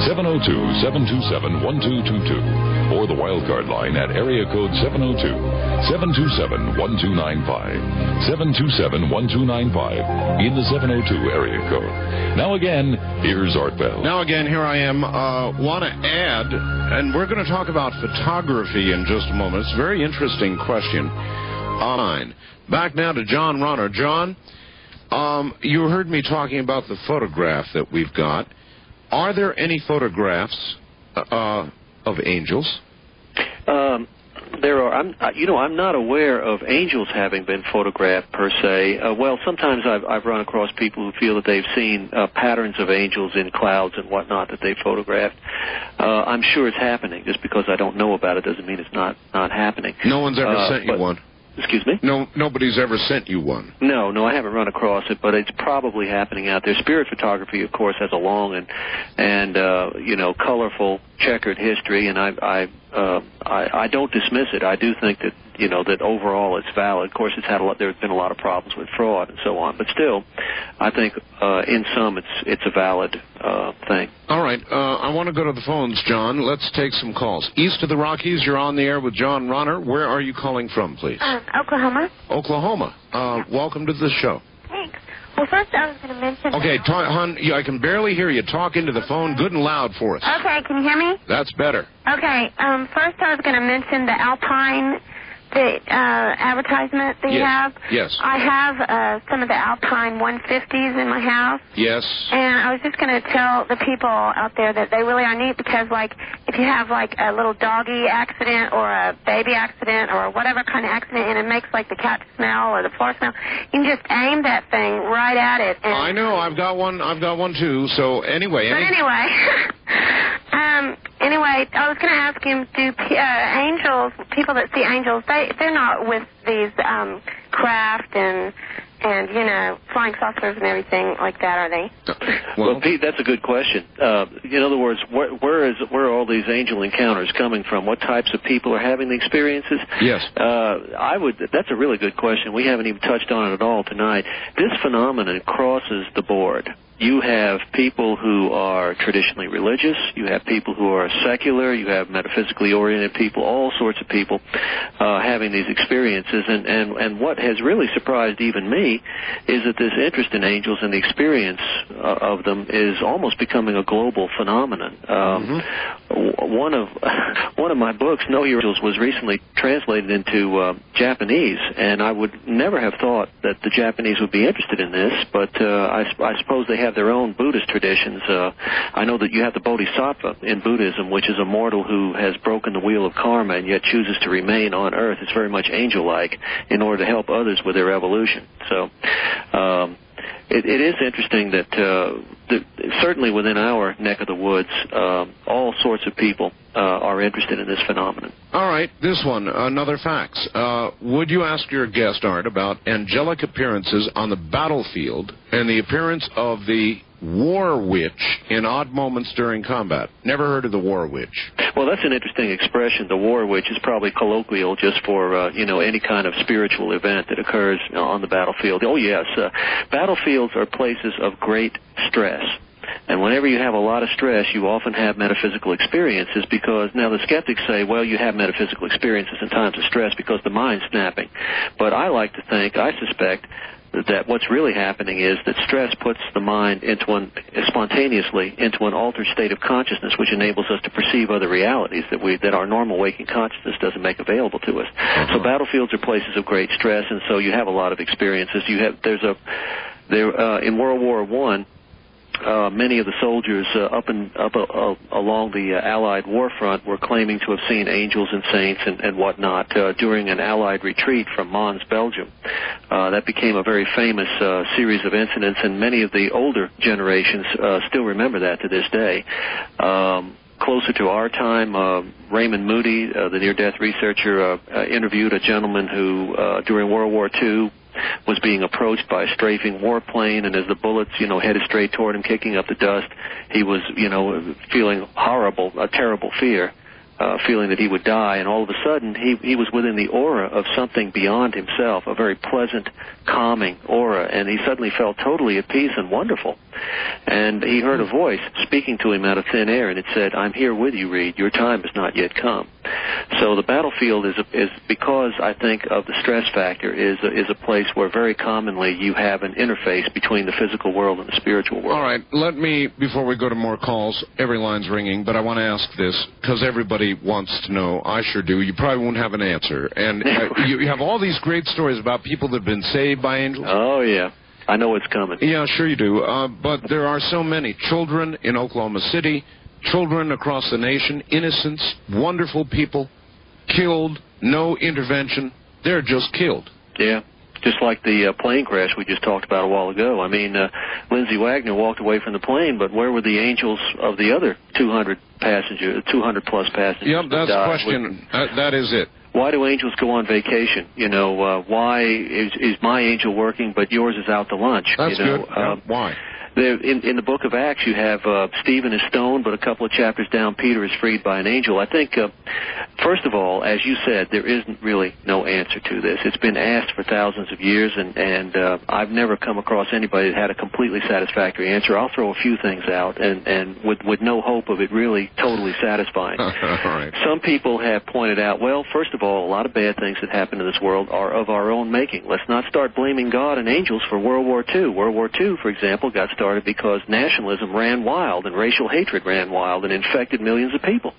702-727-1222. Or the wildcard line at area code 702-727-1295. 727-1295 in the 702 area code. Now again, here's Art Bell. Now again, here I am. Want to add, and we're going to talk about photography in just a moment. It's a very interesting question. Back now to John Ronner. John, you heard me talking about the photograph that we've got. Are there any photographs of angels? There are. I'm not aware of angels having been photographed per se. Well, sometimes I've run across people who feel that they've seen patterns of angels in clouds and whatnot that they've photographed. I'm sure it's happening. Just because I don't know about it doesn't mean it's not happening. No one's ever sent you one. Excuse me? No, nobody's ever sent you one. No, I haven't run across it, but it's probably happening out there. Spirit photography, of course, has a long and colorful, checkered history, and I don't dismiss it. I do think that that overall it's valid. Of course, there's been a lot of problems with fraud and so on, but still, I think in some it's a valid thing. All right, I want to go to the phones, John. Let's take some calls. East of the Rockies, you're on the air with John Ronner. Where are you calling from, please? Oklahoma. Oklahoma. Welcome to the show. Thanks. Well, first I was going to mention... Okay, hon, I can barely hear you. Talk into the phone good and loud for us. Okay, can you hear me? That's better. Okay, first I was going to mention the Alpine... the advertisement that you have. Yes. I have some of the Alpine 150s in my house. Yes. And I was just going to tell the people out there that they really are neat because, if you have, a little doggy accident or a baby accident or whatever kind of accident and it makes, the cat smell or the floor smell, you can just aim that thing right at it. And I know. I've got one too. So, anyway. Anyway, I was going to ask him, do angels, people that see angels, they're not with these craft and flying saucers and everything like that, are they? Well, Pete, that's a good question. In other words, where are all these angel encounters coming from? What types of people are having the experiences? Yes. That's a really good question. We haven't even touched on it at all tonight. This phenomenon crosses the board. You have people who are traditionally religious. You have people who are secular. You have metaphysically oriented people, all sorts of people having these experiences. And what has really surprised even me is that this interest in angels and the experience of them is almost becoming a global phenomenon. One of my books, Know Your Angels, was recently translated into Japanese, and I would never have thought that the Japanese would be interested in this, but I suppose they have their own Buddhist traditions. I know that you have the Bodhisattva in Buddhism, which is a mortal who has broken the wheel of karma and yet chooses to remain on Earth. It's very much angel-like in order to help others with their evolution. So it is interesting that certainly within our neck of the woods, all sorts of people are interested in this phenomenon. All right, this one, another fax. Would you ask your guest, Art, about angelic appearances on the battlefield and the appearance of the war witch in odd moments during combat. Never heard of the war witch. Well, that's an interesting expression. The war witch is probably colloquial just for, any kind of spiritual event that occurs on the battlefield. Oh, yes. Battlefields are places of great stress. And whenever you have a lot of stress, you often have metaphysical experiences because, now the skeptics say, well, you have metaphysical experiences in times of stress because the mind's snapping. But I like to think, I suspect, that what's really happening is that stress puts the mind spontaneously into an altered state of consciousness, which enables us to perceive other realities that our normal waking consciousness doesn't make available to us. So battlefields are places of great stress, and so you have a lot of experiences. In World War I, many of the soldiers along the Allied war front were claiming to have seen angels and saints and whatnot during an Allied retreat from Mons, Belgium. That became a very famous series of incidents, and many of the older generations still remember that to this day. Closer to our time, Raymond Moody, the near-death researcher, interviewed a gentleman who, during World War II, was being approached by a strafing warplane, and as the bullets, headed straight toward him, kicking up the dust, he was, feeling horrible, a terrible fear, feeling that he would die, and all of a sudden, he was within the aura of something beyond himself, a very pleasant, calming aura, and he suddenly felt totally at peace and wonderful. And he heard a voice speaking to him out of thin air, and it said, "I'm here with you, Reed. Your time has not yet come." So the battlefield is because, I think, of the stress factor, is a place where very commonly you have an interface between the physical world and the spiritual world. All right, before we go to more calls, every line's ringing, but I want to ask this, because everybody wants to know. I sure do. You probably won't have an answer. And you have all these great stories about people that have been saved by angels. Oh, yeah. I know it's coming. Yeah, sure you do. But there are so many children in Oklahoma City, children across the nation, innocents, wonderful people, killed, no intervention. They're just killed. Yeah, just like the plane crash we just talked about a while ago. I mean, Lindsay Wagner walked away from the plane, but where were the angels of the other 200-plus passengers? Yep, that's the question. That is it. Why do angels go on vacation? Why is my angel working but yours is out to lunch? That's good. Why? In the book of Acts, you have Stephen is stoned, but a couple of chapters down, Peter is freed by an angel. I think, first of all, as you said, there isn't really no answer to this. It's been asked for thousands of years, and I've never come across anybody that had a completely satisfactory answer. I'll throw a few things out, and with no hope of it really totally satisfying. Right. Some people have pointed out, well, first of all, a lot of bad things that happen in this world are of our own making. Let's not start blaming God and angels for World War II. World War II, for example, got started because nationalism ran wild and racial hatred ran wild and infected millions of people.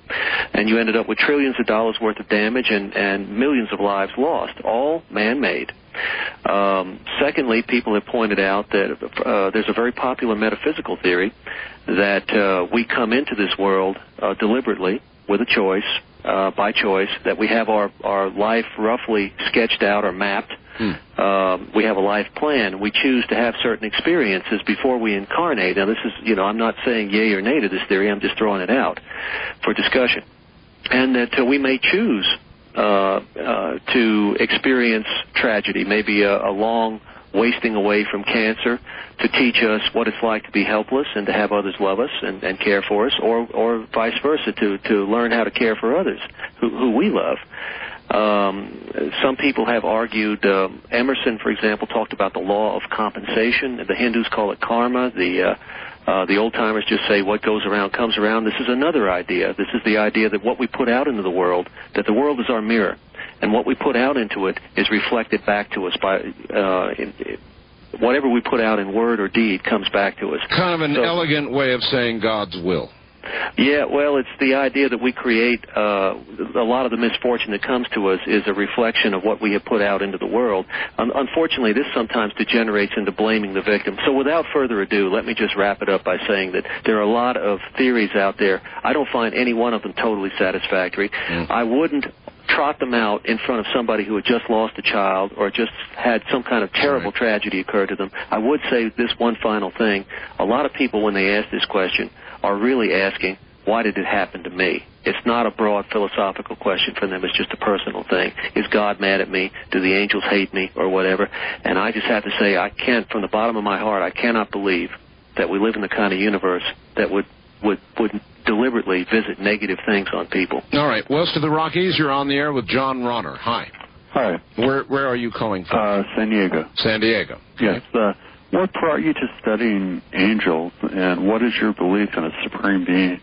And you ended up with trillions of dollars worth of damage and millions of lives lost, all man-made. Secondly, people have pointed out that there's a very popular metaphysical theory that we come into this world deliberately with a choice, by choice, that we have our life roughly sketched out or mapped. We have a life plan. We choose to have certain experiences before we incarnate. Now, this is, I'm not saying yay or nay to this theory. I'm just throwing it out for discussion. And that we may choose to experience tragedy, maybe a long wasting away from cancer to teach us what it's like to be helpless and to have others love us and care for us, or vice versa, to learn how to care for others who we love. Some people have argued, Emerson, for example, talked about the law of compensation. The Hindus call it karma. The old-timers just say what goes around comes around. This is another idea. This is the idea that what we put out into the world, that the world is our mirror, and what we put out into it is reflected back to us by whatever we put out in word or deed comes back to us. Kind of an elegant way of saying God's will. Yeah, well, it's the idea that we create a lot of the misfortune that comes to us is a reflection of what we have put out into the world. Unfortunately, this sometimes degenerates into blaming the victim. So without further ado, let me just wrap it up by saying that there are a lot of theories out there. I don't find any one of them totally satisfactory. I wouldn't trot them out in front of somebody who had just lost a child or just had some kind of terrible tragedy occur to them. I would say this one final thing. A lot of people, when they ask this question, are really asking, why did it happen to me? It's not a broad philosophical question for them. It's just a personal thing. Is God mad at me? Do the angels hate me or whatever? And I just have to say, I can't, from the bottom of my heart, I cannot believe that we live in the kind of universe that would deliberately visit negative things on people. All right. West of the Rockies, you're on the air with John Ronner. Hi. Hi. Where are you calling from? San Diego. San Diego. Yes. What brought you to studying angels, and what is your belief in a supreme being?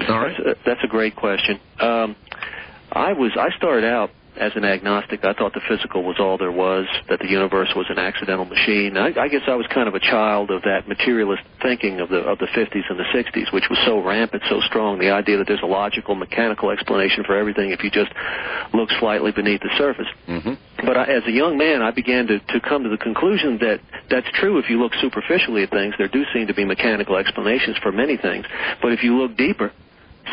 All right. That's a great question. I started out as an agnostic. I thought the physical was all there was, that the universe was an accidental machine. I guess I was kind of a child of that materialist thinking of the 50s and the 60s, which was so rampant, so strong, the idea that there's a logical, mechanical explanation for everything if you just look slightly beneath the surface. Mm-hmm. But as a young man, I began to come to the conclusion that that's true if you look superficially at things. There do seem to be mechanical explanations for many things. But if you look deeper,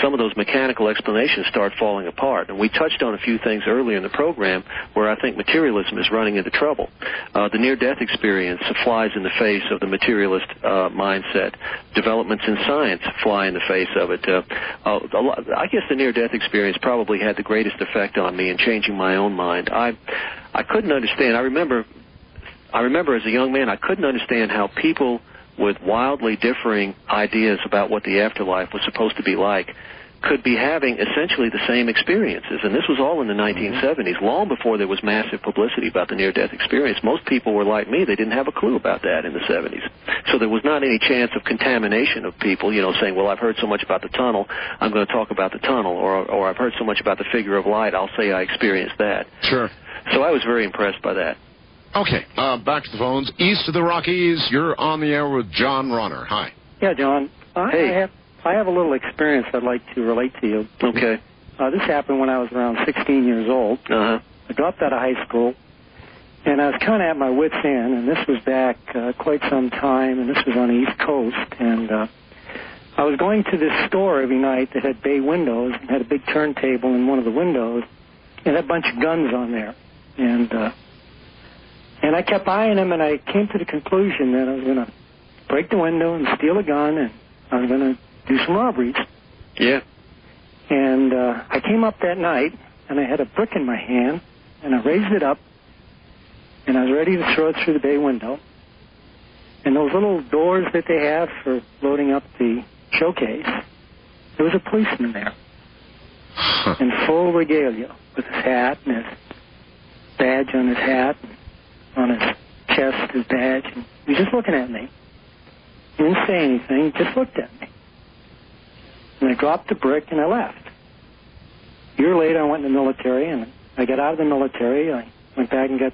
some of those mechanical explanations start falling apart. And we touched on a few things earlier in the program where I think materialism is running into trouble. The near-death experience flies in the face of the materialist mindset. Developments in science fly in the face of it. I guess the near-death experience probably had the greatest effect on me in changing my own mind. I couldn't understand. I remember as a young man, I couldn't understand how people with wildly differing ideas about what the afterlife was supposed to be like could be having essentially the same experiences. And this was all in the 1970s, long before there was massive publicity about the near-death experience. Most people were like me. They didn't have a clue about that in the 70s. So there was not any chance of contamination of people, saying, well, I've heard so much about the tunnel, I'm going to talk about the tunnel, or I've heard so much about the figure of light, I'll say I experienced that. Sure. So I was very impressed by that. Okay, back to the phones. East of the Rockies, you're on the air with John Ronner. Hi. Yeah, John. Hey. I have a little experience I'd like to relate to you. Okay. This happened when I was around 16 years old. Uh-huh. I dropped out of high school, and I was kind of at my wit's end, and this was back quite some time, and this was on the East Coast, and I was going to this store every night that had bay windows and had a big turntable in one of the windows, and had a bunch of guns on there. And I kept eyeing them, and I came to the conclusion that I was going to break the window and steal a gun, and I was going to do some robberies. Yeah. And I came up that night, and I had a brick in my hand, and I raised it up, and I was ready to throw it through the bay window. And those little doors that they have for loading up the showcase, there was a policeman there in full regalia with his hat and his badge on his hat, on his chest, his badge, and he was just looking at me. He didn't say anything, he just looked at me. And I dropped the brick and I left. A year later, I went in the military, and I got out of the military. I went back and got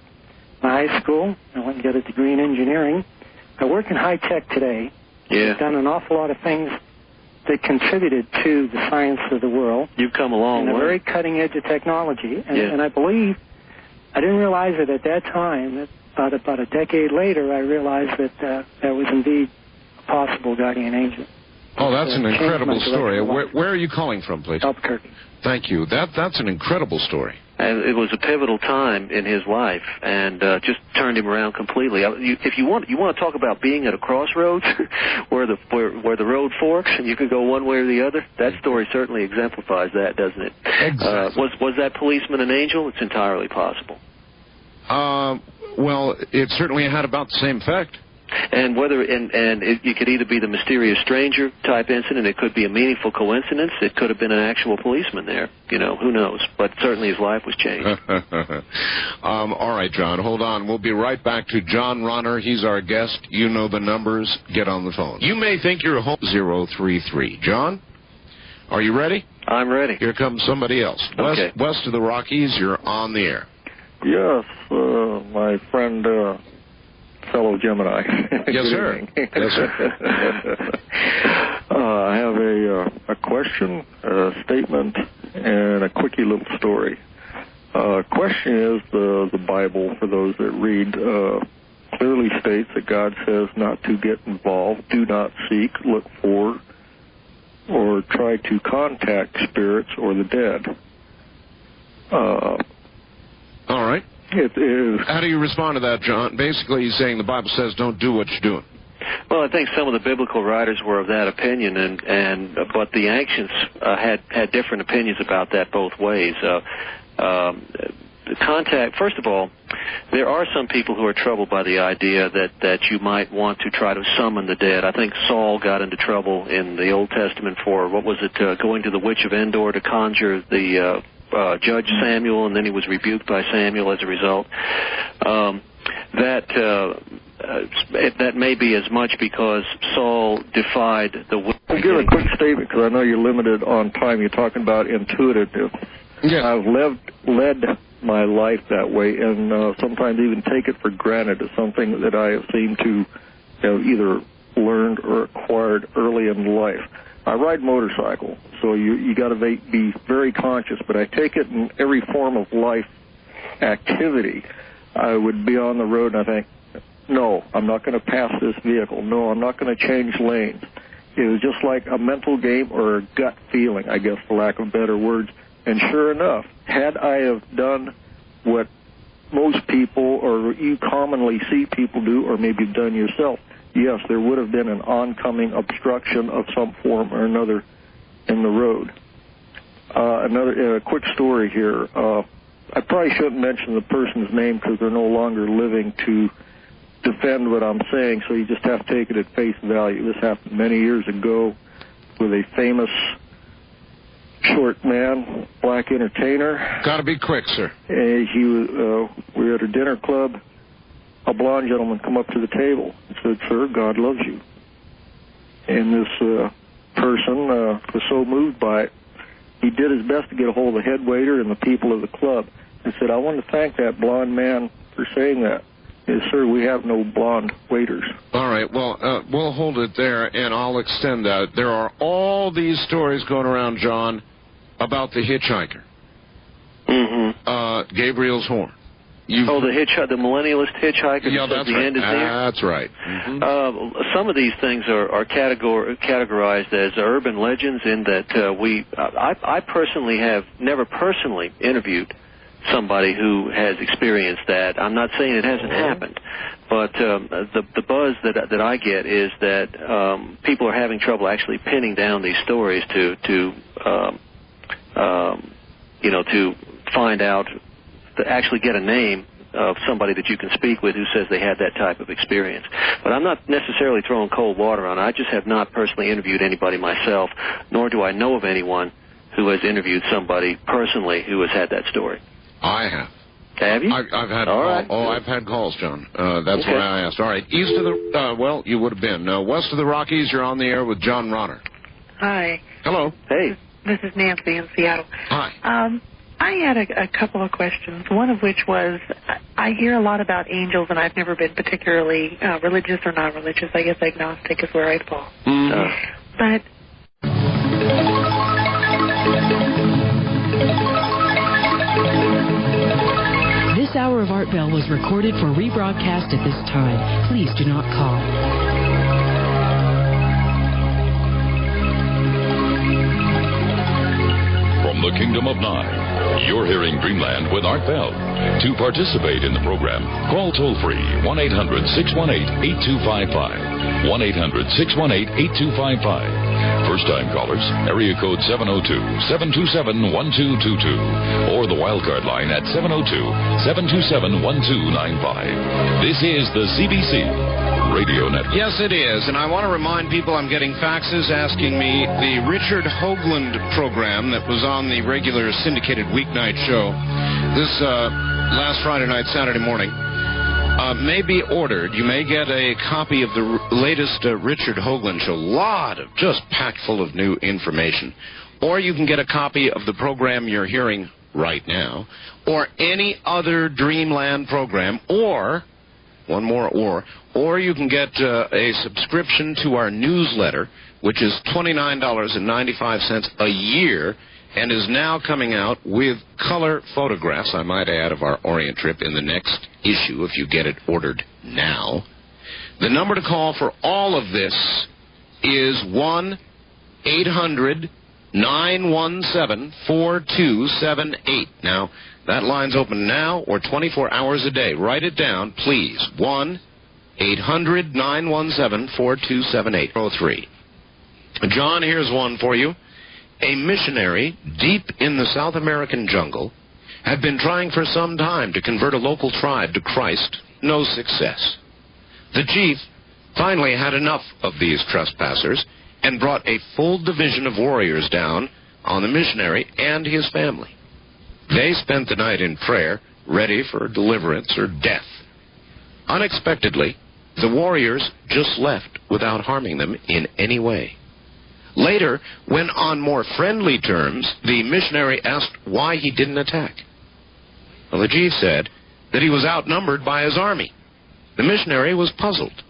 my high school. I went and got a degree in engineering. I work in high tech today. Yeah. I've done an awful lot of things that contributed to the science of the world. You've come a long way. And a very cutting edge of technology. And I believe, I didn't realize it at that time, that about a decade later, I realized that that was indeed a possible guardian angel. Oh, that's an incredible story. Where are you calling from, please? Albuquerque. Thank you. That's an incredible story. And it was a pivotal time in his life, and just turned him around completely. If you want to talk about being at a crossroads, where the road forks, and you can go one way or the other. That story certainly exemplifies that, doesn't it? Exactly. Was that policeman an angel? It's entirely possible. Well, it certainly had about the same effect. And it could either be the mysterious stranger type incident, it could be a meaningful coincidence, it could have been an actual policeman there. Who knows? But certainly his life was changed. All right, John, hold on. We'll be right back to John Ronner. He's our guest. You know the numbers. Get on the phone. You may think you're home 033. John, are you ready? I'm ready. Here comes somebody else. Okay. West of the Rockies, you're on the air. Yes, my friend, fellow Gemini. Yes, sir. Yes, sir. I have a question, a statement, and a quickie little story. Question is, the Bible, for those that read, clearly states that God says not to get involved, do not seek, look for, or try to contact spirits or the dead. All right. It is. How do you respond to that, John? Basically, he's saying the Bible says don't do what you're doing. Well, I think some of the biblical writers were of that opinion, but the ancients had different opinions about that both ways. Contact. First of all, there are some people who are troubled by the idea that you might want to try to summon the dead. I think Saul got into trouble in the Old Testament for, what was it, going to the witch of Endor to conjure the judge Samuel, and then he was rebuked by Samuel as a result. That may be as much because Saul defied the will. I'll give a quick statement because I know you're limited on time. You're talking about intuitive. Yes. I've led my life that way, and sometimes even take it for granted as something that I have seemed to have either learned or acquired early in life. I ride motorcycle, so you got to be very conscious, but I take it in every form of life activity. I would be on the road and I think, no, I'm not going to pass this vehicle. No, I'm not going to change lanes. It was just like a mental game or a gut feeling, I guess, for lack of better words. And sure enough, had I have done what most people or you commonly see people do, or maybe you've done yourself, yes, there would have been an oncoming obstruction of some form or another in the road. Another quick story here. I probably shouldn't mention the person's name because they're no longer living to defend what I'm saying, so you just have to take it at face value. This happened many years ago with a famous short man, black entertainer. Got to be quick, sir. We were at a dinner club. A blonde gentleman come up to the table and said, "Sir, God loves you." And this person was so moved by it, he did his best to get a hold of the head waiter and the people of the club and said, "I want to thank that blonde man for saying that." Yes, sir, we have no blonde waiters. All right, well, we'll hold it there, and I'll extend that. There are all these stories going around, John, about the hitchhiker. Mm-hmm. Gabriel's horn. The millennialist hitchhiker. Yeah, that's right. That's right. Mm-hmm. Some of these things are categorized as urban legends in that I personally have never personally interviewed somebody who has experienced that. I'm not saying it hasn't happened, but the buzz that I get is that people are having trouble actually pinning down these stories to find out, to actually get a name of somebody that you can speak with who says they had that type of experience. But I'm not necessarily throwing cold water on it. I just have not personally interviewed anybody myself, nor do I know of anyone who has interviewed somebody personally who has had that story. I have. Have you? I've had I've had calls, John. That's okay. why I asked. All right, east of the you would have been. West of the Rockies, you're on the air with John Ronner. Hi. Hello. Hey. This is Nancy in Seattle. Hi. I had a couple of questions, one of which was, I hear a lot about angels, and I've never been particularly religious or not religious. I guess agnostic is where I'd fall. But this hour of Art Bell was recorded for rebroadcast at this time. Please do not call. From the Kingdom of Nine, you're hearing Dreamland with Art Bell. To participate in the program, call toll-free 1-800-618-8255. 1-800-618-8255. First-time callers, area code 702-727-1222. Or the wildcard line at 702-727-1295. This is the CBC Radio Network. Yes, it is. And I want to remind people I'm getting faxes asking me the Richard Hoagland program that was on the regular syndicated weeknight show this last Friday night, Saturday morning, may be ordered. You may get a copy of the latest Richard Hoagland show. A lot of just packed full of new information. Or you can get a copy of the program you're hearing right now, or any other Dreamland program, or one more or you can get a subscription to our newsletter, which is $29.95 a year, and is now coming out with color photographs, I might add, of our Orient trip in the next issue if you get it ordered now. The number to call for all of this is 1-800-917-4278. Now, that line's open now or 24 hours a day. Write it down, please. 1-800-917-4278. John, here's one for you. A missionary deep in the South American jungle had been trying for some time to convert a local tribe to Christ. No success. The chief finally had enough of these trespassers and brought a full division of warriors down on the missionary and his family. They spent the night in prayer, ready for deliverance or death. Unexpectedly, the warriors just left without harming them in any way. Later, when on more friendly terms, the missionary asked why he didn't attack. Well, the chief said that he was outnumbered by his army. The missionary was puzzled,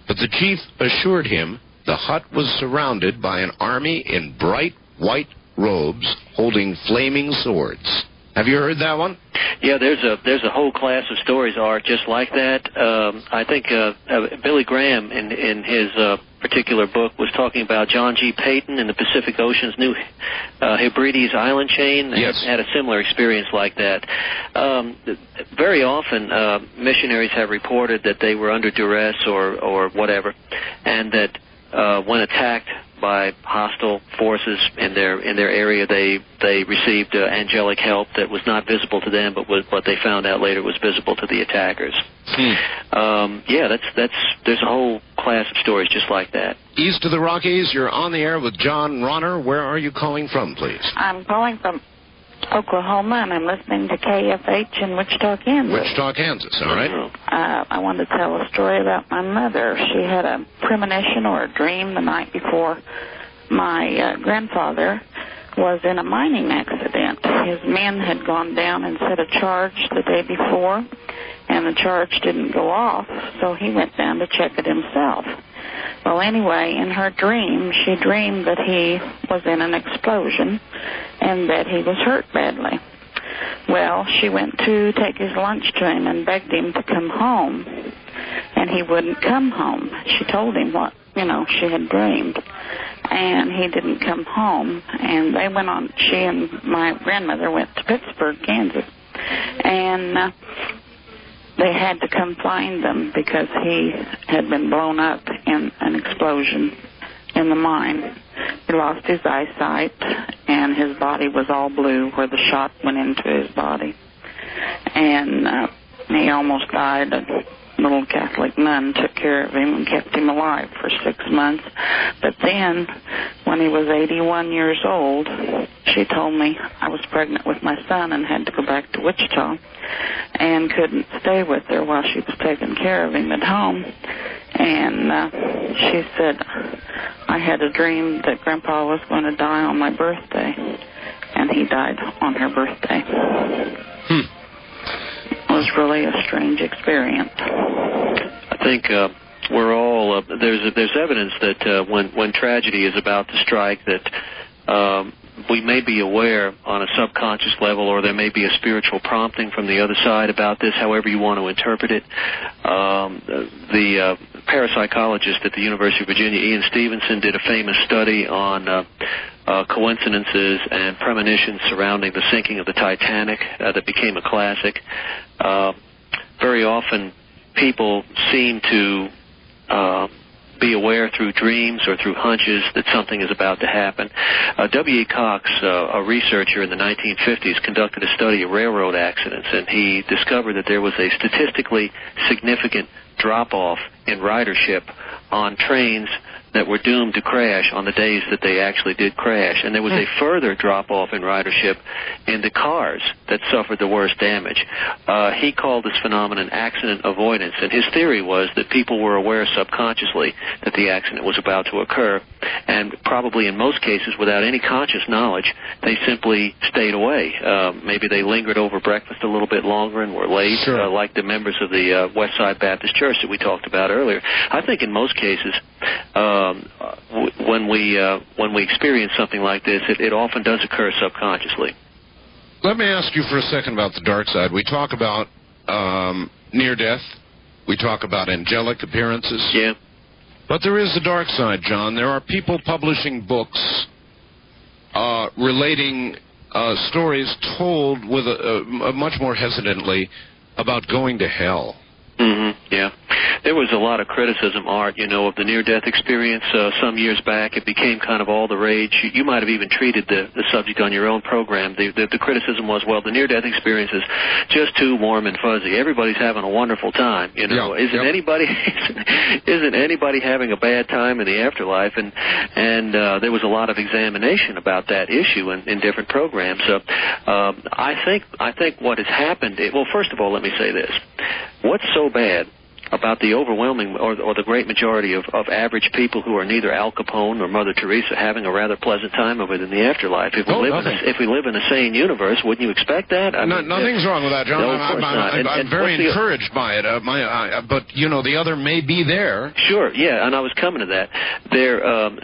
but the chief assured him the hut was surrounded by an army in bright white robes holding flaming swords. Have you heard that one? Yeah, there's a whole class of stories, Art, just like that. I think Billy Graham, in his particular book, was talking about John G. Peyton in the Pacific Ocean's New Hebrides island chain. Yes. Had a similar experience like that. Very often, missionaries have reported that they were under duress or whatever, and that when attacked by hostile forces in their area, they received angelic help that was not visible to them, but what they found out later was visible to the attackers. There's a whole class of stories just like that. East of the Rockies, you're on the air with John Ronner. Where are you calling from, please? I'm calling from Oklahoma, and I'm listening to KFH in Wichita, Kansas. Wichita, Kansas, all right. I wanted to tell a story about my mother. She had a premonition or a dream the night before my grandfather was in a mining accident. His men had gone down and set a charge the day before, and the charge didn't go off, so he went down to check it himself. Well, anyway, in her dream, she dreamed that he was in an explosion and that he was hurt badly. Well, she went to take his lunch to him and begged him to come home, and he wouldn't come home. She told him what, she had dreamed, and he didn't come home. And they went on, she and my grandmother went to Pittsburgh, Kansas, and they had to come find them because he had been blown up in an explosion in the mine. He lost his eyesight, and his body was all blue where the shot went into his body. And he almost died. A little Catholic nun took care of him and kept him alive for 6 months. But then, when he was 81 years old, she told me I was pregnant with my son and had to go back to Wichita and couldn't stay with her while she was taking care of him at home. And she said, I had a dream that Grandpa was going to die on my birthday, and he died on her birthday. It was really a strange experience. I think we're all there's evidence that when tragedy is about to strike, that we may be aware on a subconscious level, or there may be a spiritual prompting from the other side about this, however you want to interpret it. The parapsychologist at the University of Virginia, Ian Stevenson, did a famous study on coincidences and premonitions surrounding the sinking of the Titanic that became a classic. Very often people seem to be aware through dreams or through hunches that something is about to happen. W.E. Cox, a researcher in the 1950s, conducted a study of railroad accidents, and he discovered that there was a statistically significant drop-off in ridership on trains that were doomed to crash on the days that they actually did crash. And there was a further drop-off in ridership in the cars that suffered the worst damage. He called this phenomenon accident avoidance, and his theory was that people were aware subconsciously that the accident was about to occur, and probably in most cases without any conscious knowledge, they simply stayed away. Maybe they lingered over breakfast a little bit longer and were late, like the members of the Westside Baptist Church that we talked about earlier. I think in most cases, when we experience something like this, it often does occur subconsciously. Let me ask you for a second about the dark side. We talk about near death. We talk about angelic appearances. Yeah. But there is a dark side, John. There are people publishing books relating stories told with much more hesitantly about going to hell. Yeah. There was a lot of criticism, Art, of the near-death experience some years back. It became kind of all the rage. You might have even treated the subject on your own program. The criticism was, well, the near-death experience is just too warm and fuzzy. Everybody's having a wonderful time. Isn't anybody having a bad time in the afterlife? And there was a lot of examination about that issue in different programs. I think what has happened. Well, first of all, let me say this: what's so bad about the overwhelming or the great majority of average people who are neither Al Capone or Mother Teresa having a rather pleasant time of it in the afterlife? If we live in a sane universe, wouldn't you expect that? Nothing's wrong with that, John. No, of course not. I'm very encouraged by it. But the other may be there. Sure, yeah, and I was coming to that.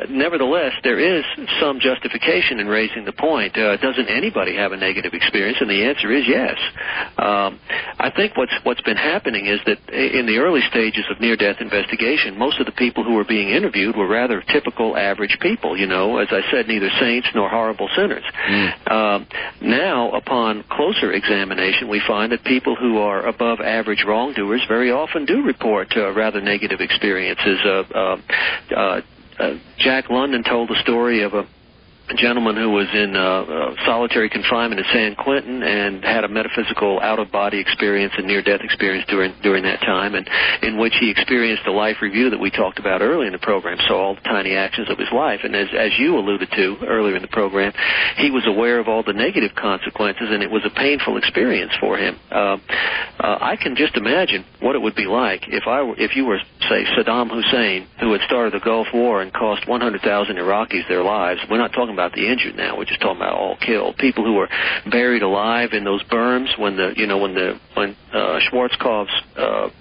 Nevertheless, there is some justification in raising the point. Doesn't anybody have a negative experience? And the answer is yes. I think what's been happening is that in the early stages of near-death investigation, most of the people who were being interviewed were rather typical average people, as I said, neither saints nor horrible sinners. Now, upon closer examination, we find that people who are above average wrongdoers very often do report rather negative experiences. Jack London told the story of a gentleman who was in solitary confinement in San Quentin and had a metaphysical out-of-body experience and near-death experience during that time, and in which he experienced a life review that we talked about early in the program, so all the tiny actions of his life. And as you alluded to earlier in the program, he was aware of all the negative consequences, and it was a painful experience for him. I can just imagine what it would be like if you were, say, Saddam Hussein, who had started the Gulf War and cost 100,000 Iraqis their lives. We're not talking about the injured now. We're just talking about all killed. People who were buried alive in those berms when Schwarzkopf's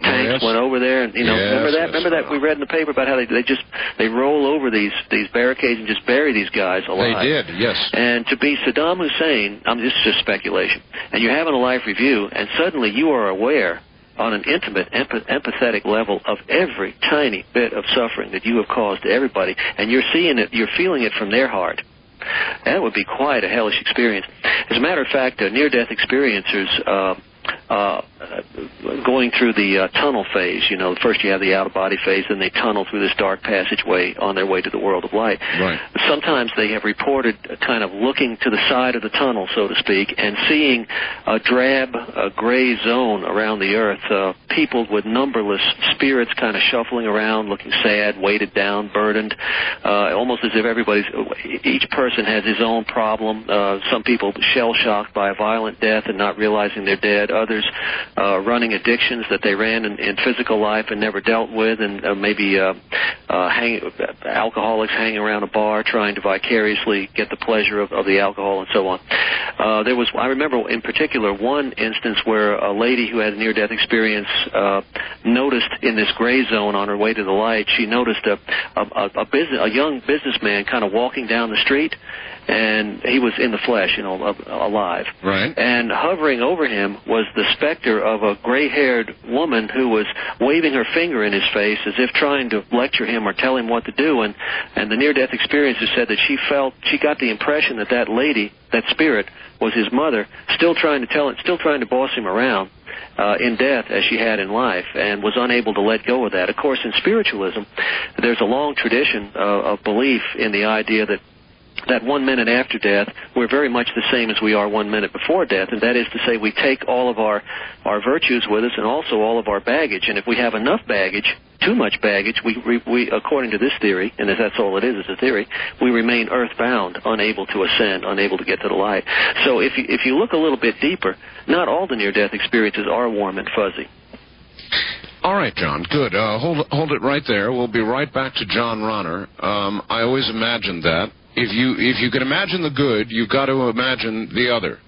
tanks went over there, and remember that we read in the paper about how they roll over these barricades and just bury these guys alive. They did, yes. And to be Saddam Hussein, this is just speculation, and you're having a life review, and suddenly you are aware on an intimate, empathetic level of every tiny bit of suffering that you have caused to everybody, and you're feeling it from their heart. That would be quite a hellish experience. As a matter of fact, near-death experiencers going through the tunnel phase, first you have the out-of-body phase, then they tunnel through this dark passageway on their way to the world of light. Right. Sometimes they have reported kind of looking to the side of the tunnel, so to speak, and seeing a drab, gray zone around the earth, peopled with numberless spirits kind of shuffling around, looking sad, weighted down, burdened, almost as if each person has his own problem. Some people shell-shocked by a violent death and not realizing they're dead. Others running addictions that they ran in physical life and never dealt with, and maybe alcoholics hanging around a bar trying to vicariously get the pleasure of the alcohol and so on. I remember in particular one instance where a lady who had a near-death experience noticed in this gray zone on her way to the light, she noticed a young businessman kind of walking down the street, and he was in the flesh, alive. Right. And hovering over him was the specter of a gray-haired woman who was waving her finger in his face as if trying to lecture him or tell him what to do. And the near-death experiencer said that she got the impression that lady, that spirit, was his mother, still trying to boss him around in death as she had in life, and was unable to let go of that. Of course, in spiritualism, there's a long tradition of belief in the idea that 1 minute after death, we're very much the same as we are 1 minute before death, and that is to say we take all of our virtues with us and also all of our baggage, and if we have enough baggage, too much baggage, we according to this theory, and that's all it is a theory, we remain earthbound, unable to ascend, unable to get to the light. So if you look a little bit deeper, not all the near-death experiences are warm and fuzzy. All right, John, good. Hold it right there. We'll be right back to John Ronner. I always imagined that. If you can imagine the good, you've got to imagine the other.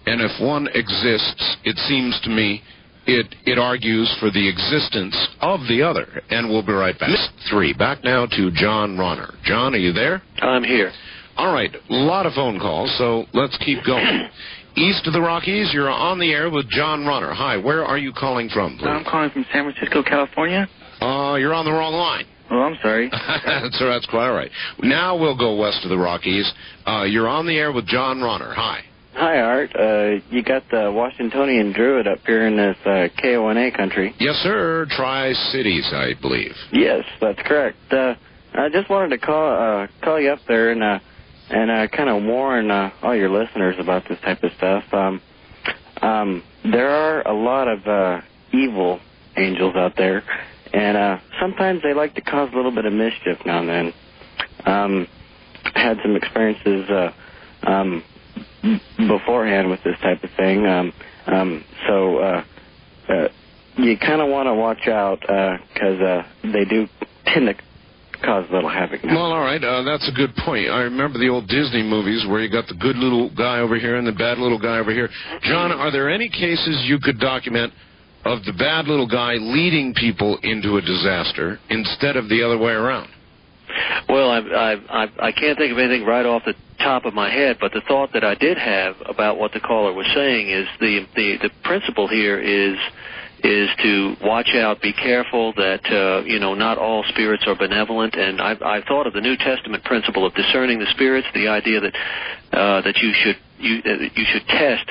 And if one exists, it seems to me, it argues for the existence of the other. And we'll be right back. 3, back now to John Ronner. John, are you there? I'm here. All right, a lot of phone calls, so let's keep going. East of the Rockies, you're on the air with John Ronner. Hi, where are you calling from, please? I'm calling from San Francisco, California. You're on the wrong line. Oh, I'm sorry. That's quite all right. Now we'll go west of the Rockies. You're on the air with John Ronner. Hi. Hi, Art. You got the Washingtonian Druid up here in this KONA country. Yes, sir. Tri-Cities, I believe. Yes, that's correct. I just wanted to call you up there and kind of warn all your listeners about this type of stuff. There are a lot of evil angels out there, and sometimes they like to cause a little bit of mischief now and then. I had some experiences beforehand with this type of thing, so you kind of want to watch out because they do tend to cause a little havoc now. Well, all right, that's a good point. I remember the old Disney movies where you got the good little guy over here and the bad little guy over here. John, are there any cases you could document of the bad little guy leading people into a disaster instead of the other way around? Well, I can't think of anything right off the top of my head, but the thought that I did have about what the caller was saying is the principle here is to watch out, be careful that not all spirits are benevolent. And I thought of the New Testament principle of discerning the spirits, the idea that you should test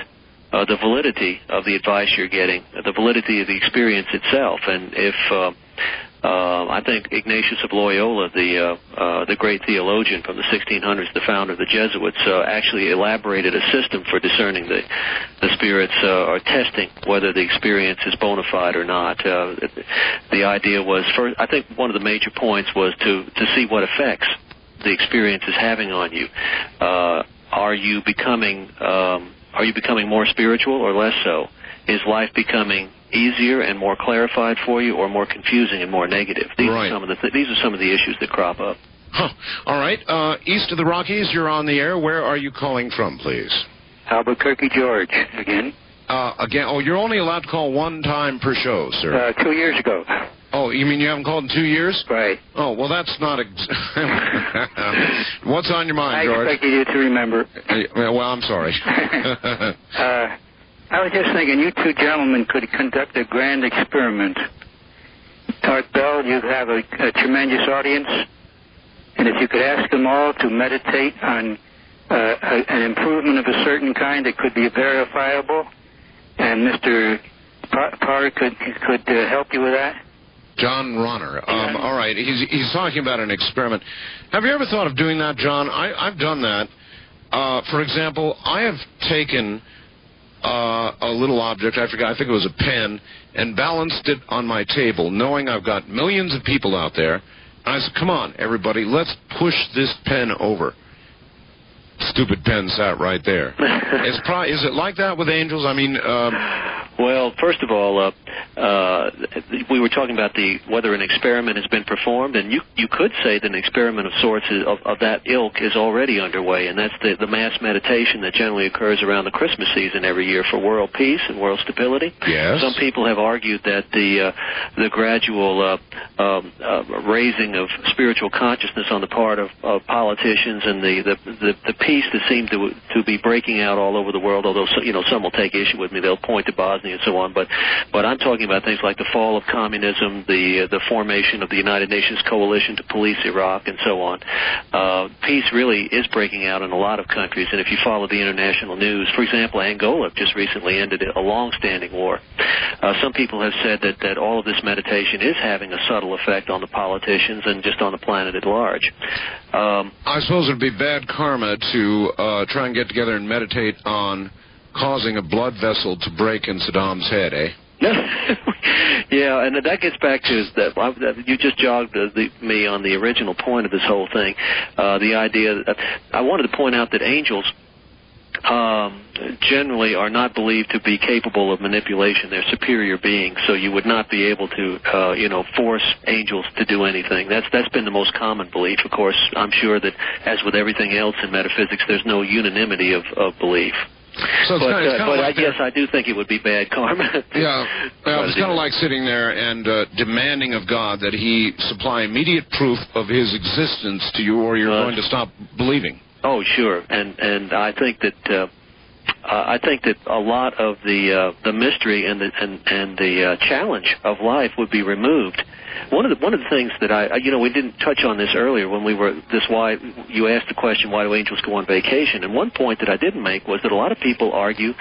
the validity of the advice you're getting, the validity of the experience itself. And if I think Ignatius of Loyola, the great theologian from the 1600s, the founder of the Jesuits, actually elaborated a system for discerning the spirits or testing whether the experience is bona fide or not. The idea was, first, I think one of the major points was to see what effects the experience is having on you. Are you becoming more spiritual or less so? Is life becoming easier and more clarified for you, or more confusing and more negative? These are some of the issues that crop up. Huh. All right. East of the Rockies, you're on the air. Where are you calling from, please? Albuquerque, George, again. Again? Oh, you're only allowed to call one time per show, sir. 2 years ago. Oh, you mean you haven't called in 2 years? Right. Oh, well, that's not... What's on your mind, George? I expected you to remember. Well, I'm sorry. I was just thinking you two gentlemen could conduct a grand experiment. Art Bell, you have a tremendous audience, and if you could ask them all to meditate on an improvement of a certain kind that could be verifiable, and Mr. Parr could help you with that. John Ronner. All right. He's talking about an experiment. Have you ever thought of doing that, John? I've done that. For example, I have taken a little object, I think it was a pen, and balanced it on my table, knowing I've got millions of people out there. And I said, come on, everybody, let's push this pen over. Stupid pen sat right there. Is it like that with angels? I mean... Well, first of all, we were talking about whether an experiment has been performed, and you could say that an experiment of sorts of that ilk is already underway, and that's the mass meditation that generally occurs around the Christmas season every year for world peace and world stability. Yes. Some people have argued that the gradual raising of spiritual consciousness on the part of politicians and the peace that seems to be breaking out all over the world, although some will take issue with me, they'll point to Bosnia and so on, but I'm talking about things like the fall of communism, the formation of the United Nations coalition to police Iraq, and so on. Peace really is breaking out in a lot of countries, and if you follow the international news, for example, Angola just recently ended a long-standing war. Some people have said that all of this meditation is having a subtle effect on the politicians and just on the planet at large. I suppose it would be bad karma to try and get together and meditate on causing a blood vessel to break in Saddam's head, eh? Yeah, and that gets back to that. You just jogged me on the original point of this whole thing. The idea that I wanted to point out that angels generally are not believed to be capable of manipulation. They're superior beings, so you would not be able to, force angels to do anything. That's been the most common belief. Of course, I'm sure that, as with everything else in metaphysics, there's no unanimity of belief. So Yes, I do think it would be bad karma. Yeah, it's kind of like sitting there and demanding of God that He supply immediate proof of His existence to you, or you're going to stop believing. Oh, sure, and I think that I think that a lot of the mystery and the challenge of life would be removed. One of the things that we didn't touch on this earlier when we were why you asked the question, why do angels go on vacation? And one point that I didn't make was that a lot of people argue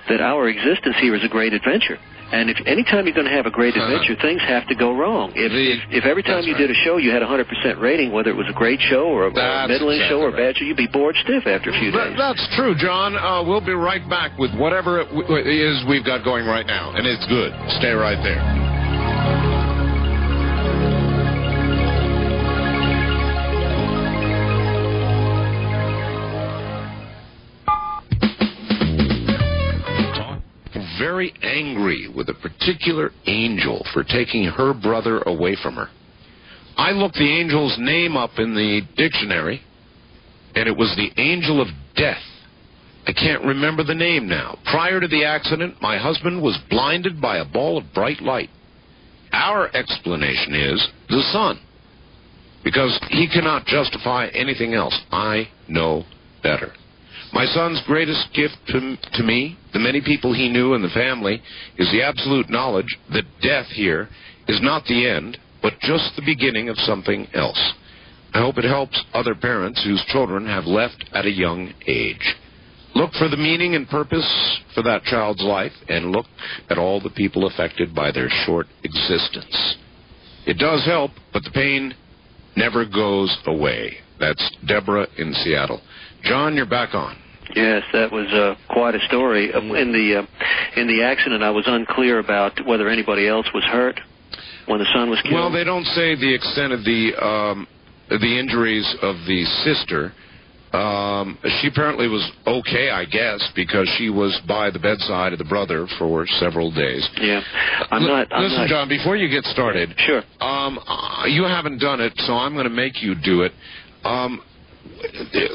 that our existence here is a great adventure. And if anytime you're going to have a great adventure, things have to go wrong. If every time you did a show you had a 100% rating, whether it was a great show or a middling show or a bad show, you'd be bored stiff after a few days. That's true, John. We'll be right back with whatever it is we've got going right now, and it's good. Stay right there. Very angry with a particular angel for taking her brother away from her. I looked the angel's name up in the dictionary, and it was the angel of death. I can't remember the name now. Prior to the accident, my husband was blinded by a ball of bright light. Our explanation is the sun, because he cannot justify anything else. I know better. My son's greatest gift to me, the many people he knew and the family, is the absolute knowledge that death here is not the end, but just the beginning of something else. I hope it helps other parents whose children have left at a young age. Look for the meaning and purpose for that child's life, and look at all the people affected by their short existence. It does help, but the pain never goes away. That's Deborah in Seattle. John, you're back on. Yes, that was quite a story. In the accident, I was unclear about whether anybody else was hurt when the son was killed. Well, they don't say the extent of the injuries of the sister. She apparently was okay, I guess, because she was by the bedside of the brother for several days. Yeah, Listen, John, before you get started, sure. You haven't done it, so I'm going to make you do it.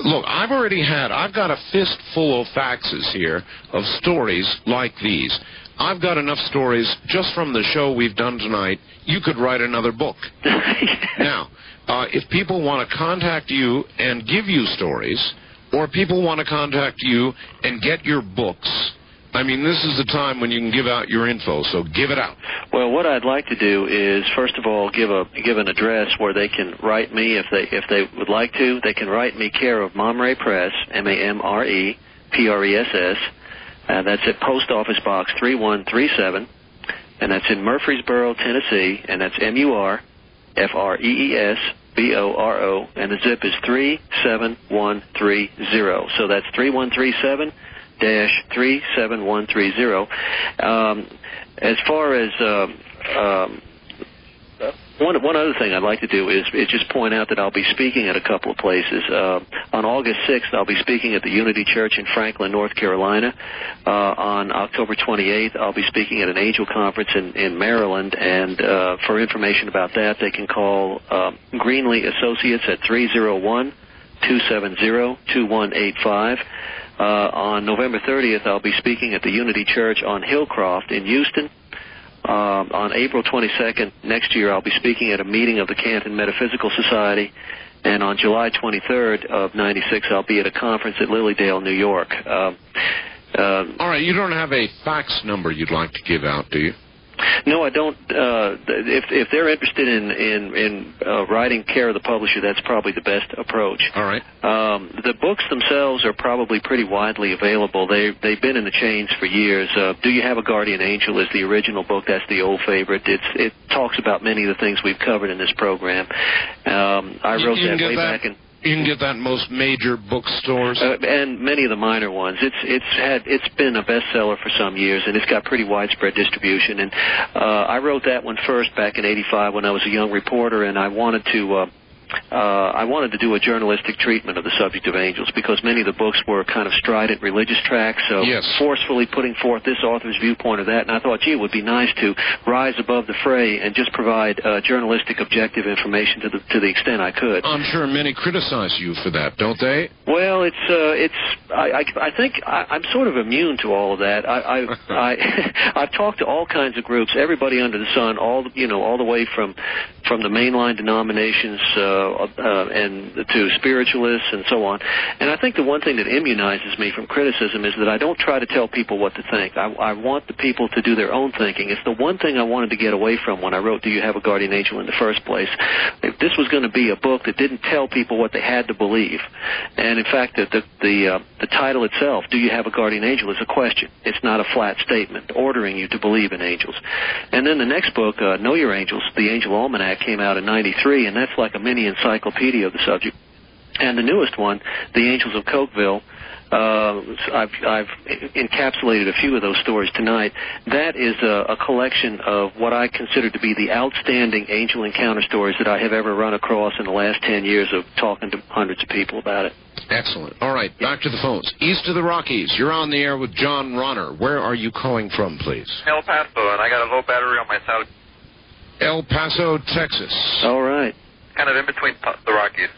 Look, I've got a fistful of faxes here of stories like these. I've got enough stories just from the show we've done tonight. You could write another book. Now, if people want to contact you and give you stories, or people want to contact you and get your books, I mean, this is the time when you can give out your info, so give it out. Well, what I'd like to do is, first of all, give an address where they can write me if they would like to. They can write me care of Mamre Press, MAMRE PRESS. That's at Post Office Box 3137, and that's in Murfreesboro, Tennessee, and that's MURFREESBORO, and the zip is 37130. So that's 3137-37130. As far as one other thing I'd like to do is just point out that I'll be speaking at a couple of places. On August 6th, I'll be speaking at the Unity Church in Franklin, North Carolina. On October 28th, I'll be speaking at an angel conference in Maryland. And for information about that, they can call Greenlee Associates at 301-270-2185. On November 30th, I'll be speaking at the Unity Church on Hillcroft in Houston. On April 22nd next year, I'll be speaking at a meeting of the Canton Metaphysical Society. And on July 23rd of 96, I'll be at a conference at Lilydale, New York. All right, you don't have a fax number you'd like to give out, do you? No, I don't. If they're interested in writing care of the publisher, that's probably the best approach. All right. The books themselves are probably pretty widely available. They've been in the chains for years. Do You Have a Guardian Angel is the original book. That's the old favorite. It talks about many of the things we've covered in this program. I wrote that way back in. You can get that in most major bookstores, and many of the minor ones. It's been a bestseller for some years, and it's got pretty widespread distribution. And I wrote that one first back in '85 when I was a young reporter, and I wanted to do a journalistic treatment of the subject of angels because many of the books were kind of strident religious tracts, so forcefully putting forth this author's viewpoint of that. And I thought, gee, it would be nice to rise above the fray and just provide journalistic, objective information to the extent I could. I'm sure many criticize you for that, don't they? Well, I think I'm sort of immune to all of that. I've talked to all kinds of groups, everybody under the sun, all the way from the mainline denominations. and to spiritualists and so on. And I think the one thing that immunizes me from criticism is that I don't try to tell people what to think. I want the people to do their own thinking. It's the one thing I wanted to get away from when I wrote Do You Have a Guardian Angel in the first place. If this was going to be a book that didn't tell people what they had to believe. And in fact, the title itself, Do You Have a Guardian Angel, is a question. It's not a flat statement ordering you to believe in angels. And then the next book, Know Your Angels, the Angel Almanac, came out in 93, and that's like a mini encyclopedia of the subject. And the newest one, The Angels of Cokeville, I've encapsulated a few of those stories tonight. That is a collection of what I consider to be the outstanding angel encounter stories that I have ever run across in the last 10 years of talking to hundreds of people about it. Excellent. All right, back to the phones. East of the Rockies, you're on the air with John Ronner. Where are you calling from, please? El Paso, and I got a low battery on my side. El Paso, Texas. All right. Kind of in between the Rockies.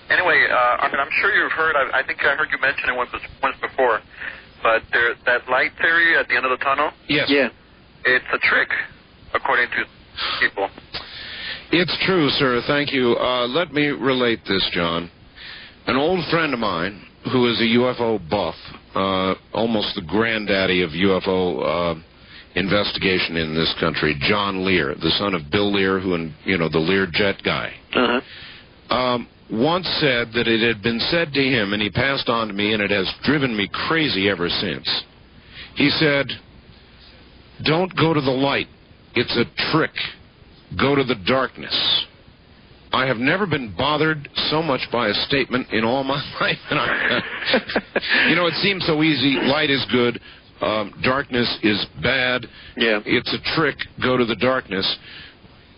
Anyway, I'm sure you've heard, I think I heard you mention it once before, but that light theory at the end of the tunnel? Yes. Yeah. It's a trick, according to people. It's true, sir. Thank you. Let me relate this, John. An old friend of mine who is a UFO buff, almost the granddaddy of UFO investigation in this country, John Lear, the son of Bill Lear, the Lear jet guy. Uh-huh. Once said that it had been said to him, and he passed on to me, and it has driven me crazy ever since. He said, don't go to the light. It's a trick. Go to the darkness. I have never been bothered so much by a statement in all my life. And it seems so easy. Light is good. Darkness is bad. Yeah. It's a trick. Go to the darkness.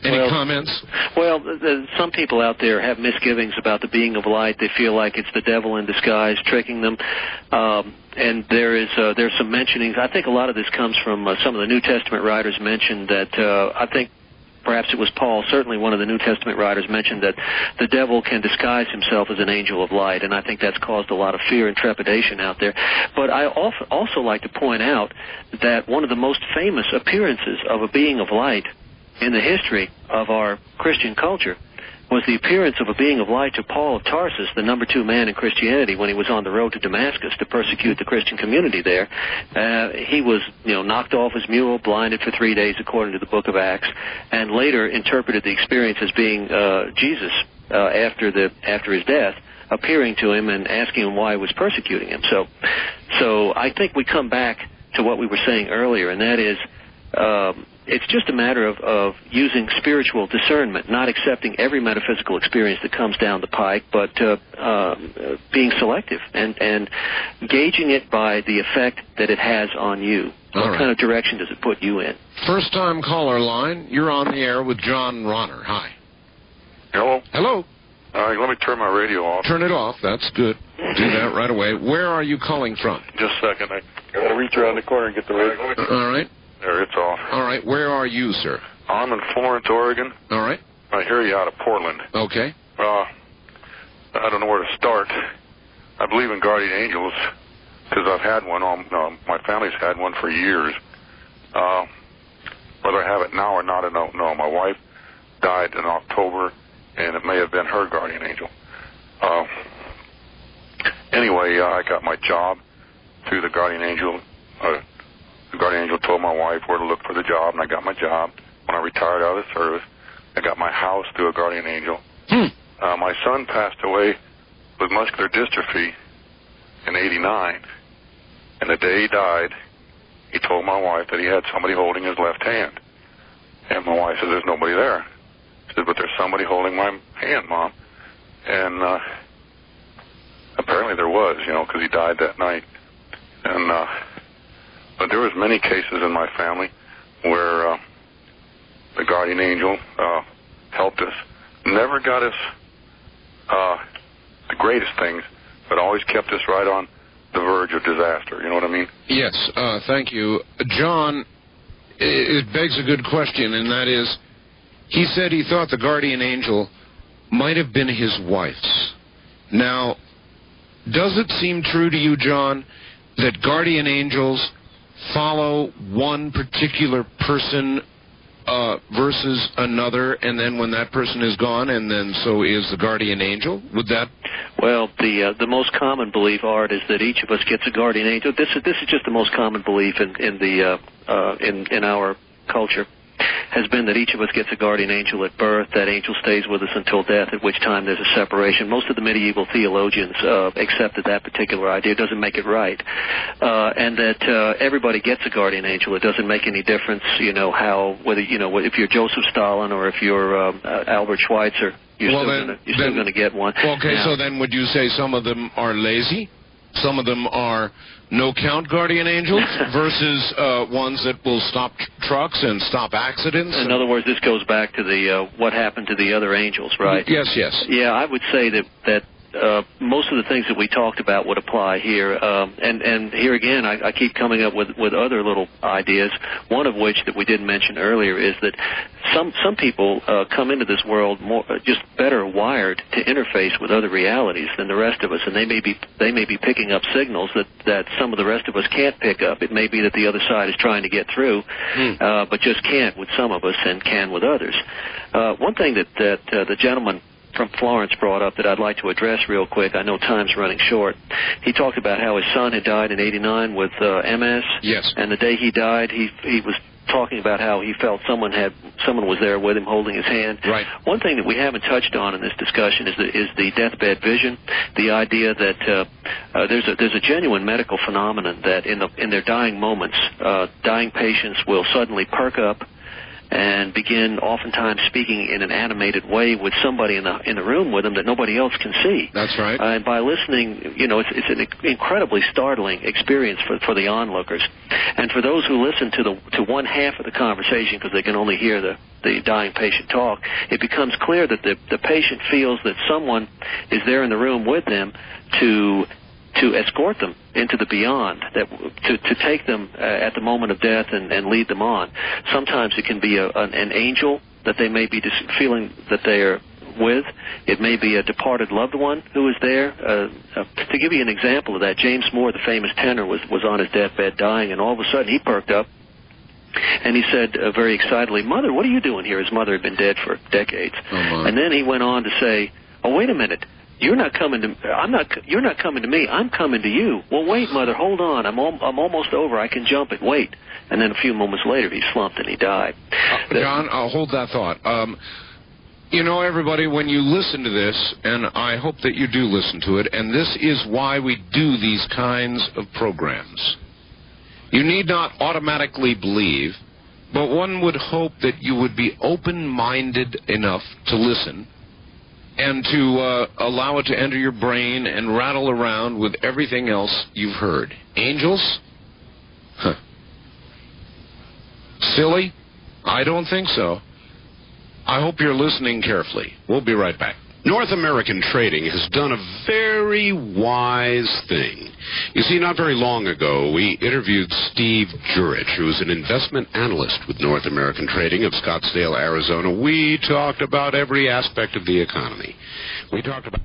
Any comments? Well, some people out there have misgivings about the being of light. They feel like it's the devil in disguise tricking them. And there's some mentionings. I think a lot of this comes from some of the New Testament writers mentioned that I think perhaps it was Paul, certainly one of the New Testament writers mentioned that the devil can disguise himself as an angel of light, and I think that's caused a lot of fear and trepidation out there. But I also like to point out that one of the most famous appearances of a being of light in the history of our Christian culture was the appearance of a being of light to Paul of Tarsus, the number 2 man in Christianity, when he was on the road to Damascus to persecute the Christian community there. He was, knocked off his mule, blinded for 3 days, according to the book of Acts, and later interpreted the experience as being Jesus after his death, appearing to him and asking him why he was persecuting him. So I think we come back to what we were saying earlier, and that is it's just a matter of using spiritual discernment, not accepting every metaphysical experience that comes down the pike, but being selective and gauging it by the effect that it has on you. What kind of direction does it put you in? First-time caller line. You're on the air with John Ronner. Hi. Hello. Hello. Let me turn my radio off. Turn it off. That's good. Do that right away. Where are you calling from? Just a second. I got to reach around the corner and get the radio. All right. There, it's off. All right. Where are you, sir? I'm in Florence, Oregon. All right. I hear you out of Portland. Okay. I don't know where to start. I believe in guardian angels because I've had one. My family's had one for years. Whether I have it now or not, I don't know. My wife died in October, and it may have been her guardian angel. Anyway, I got my job through the guardian angel. The guardian angel told my wife where to look for the job, and I got my job. When I retired out of the service, I got my house through a guardian angel. My son passed away with muscular dystrophy in '89, and the day he died, he told my wife that he had somebody holding his left hand. And my wife said, there's nobody there. She said, but there's somebody holding my hand, Mom. And apparently there was, because he died that night. And but there was many cases in my family where the guardian angel helped us. Never got us the greatest things, but always kept us right on the verge of disaster. You know what I mean? Yes, thank you. John, it begs a good question, and that is, he said he thought the guardian angel might have been his wife's. Now, does it seem true to you, John, that guardian angels follow one particular person versus another, and then when that person is gone, and then so is the guardian angel? Would that? Well, the most common belief, Art, is that each of us gets a guardian angel. This is just the most common belief in our culture. Has been that each of us gets a guardian angel at birth. That angel stays with us until death, at which time there's a separation. Most of the medieval theologians accepted that particular idea. It doesn't make it right. And that everybody gets a guardian angel. It doesn't make any difference, whether, if you're Joseph Stalin or if you're Albert Schweitzer, you're still going to get one. Okay, so then would you say some of them are lazy? Some of them are no-count guardian angels versus ones that will stop trucks and stop accidents? In other words, this goes back to the what happened to the other angels, right? Yes. Yeah, I would say that most of the things that we talked about would apply here. And here again, I keep coming up with other little ideas, one of which that we didn't mention earlier is that some people come into this world more just better wired to interface with other realities than the rest of us, and they may be picking up signals that some of the rest of us can't pick up. It may be that the other side is trying to get through, but just can't with some of us and can with others. One thing that the gentleman from Florence brought up that I'd like to address real quick. I know time's running short. He talked about how his son had died in '89 with MS. Yes. And the day he died, he was talking about how he felt someone was there with him holding his hand. Right. One thing that we haven't touched on in this discussion is the deathbed vision. The idea that there's a genuine medical phenomenon that in their dying moments, dying patients will suddenly perk up and begin oftentimes speaking in an animated way with somebody in the room with them that nobody else can see. That's right. And by listening, it's an incredibly startling experience for the onlookers. And for those who listen to one half of the conversation because they can only hear the dying patient talk, it becomes clear that the patient feels that someone is there in the room with them to escort them into the beyond, to take them at the moment of death and lead them on. Sometimes it can be an angel that they may be feeling that they are with. It may be a departed loved one who is there. To give you an example of that, James Moore, the famous tenor, was on his deathbed dying, and all of a sudden he perked up, and he said very excitedly, "Mother, what are you doing here?" His mother had been dead for decades. And then he went on to say, "Oh, wait a minute. You're not coming to me. I'm coming to you." "Well, wait, Mother. Hold on. I'm almost over. I can jump it. Wait." And then a few moments later, he slumped and he died. John, I'll hold that thought. Everybody, when you listen to this, and I hope that you do listen to it, and this is why we do these kinds of programs. You need not automatically believe, but one would hope that you would be open-minded enough to listen and to allow it to enter your brain and rattle around with everything else you've heard. Angels? Huh. Silly? I don't think so. I hope you're listening carefully. We'll be right back. North American Trading has done a very wise thing. You see, not very long ago, we interviewed Steve Jurich, who is an investment analyst with North American Trading of Scottsdale, Arizona. We talked about every aspect of the economy. We talked about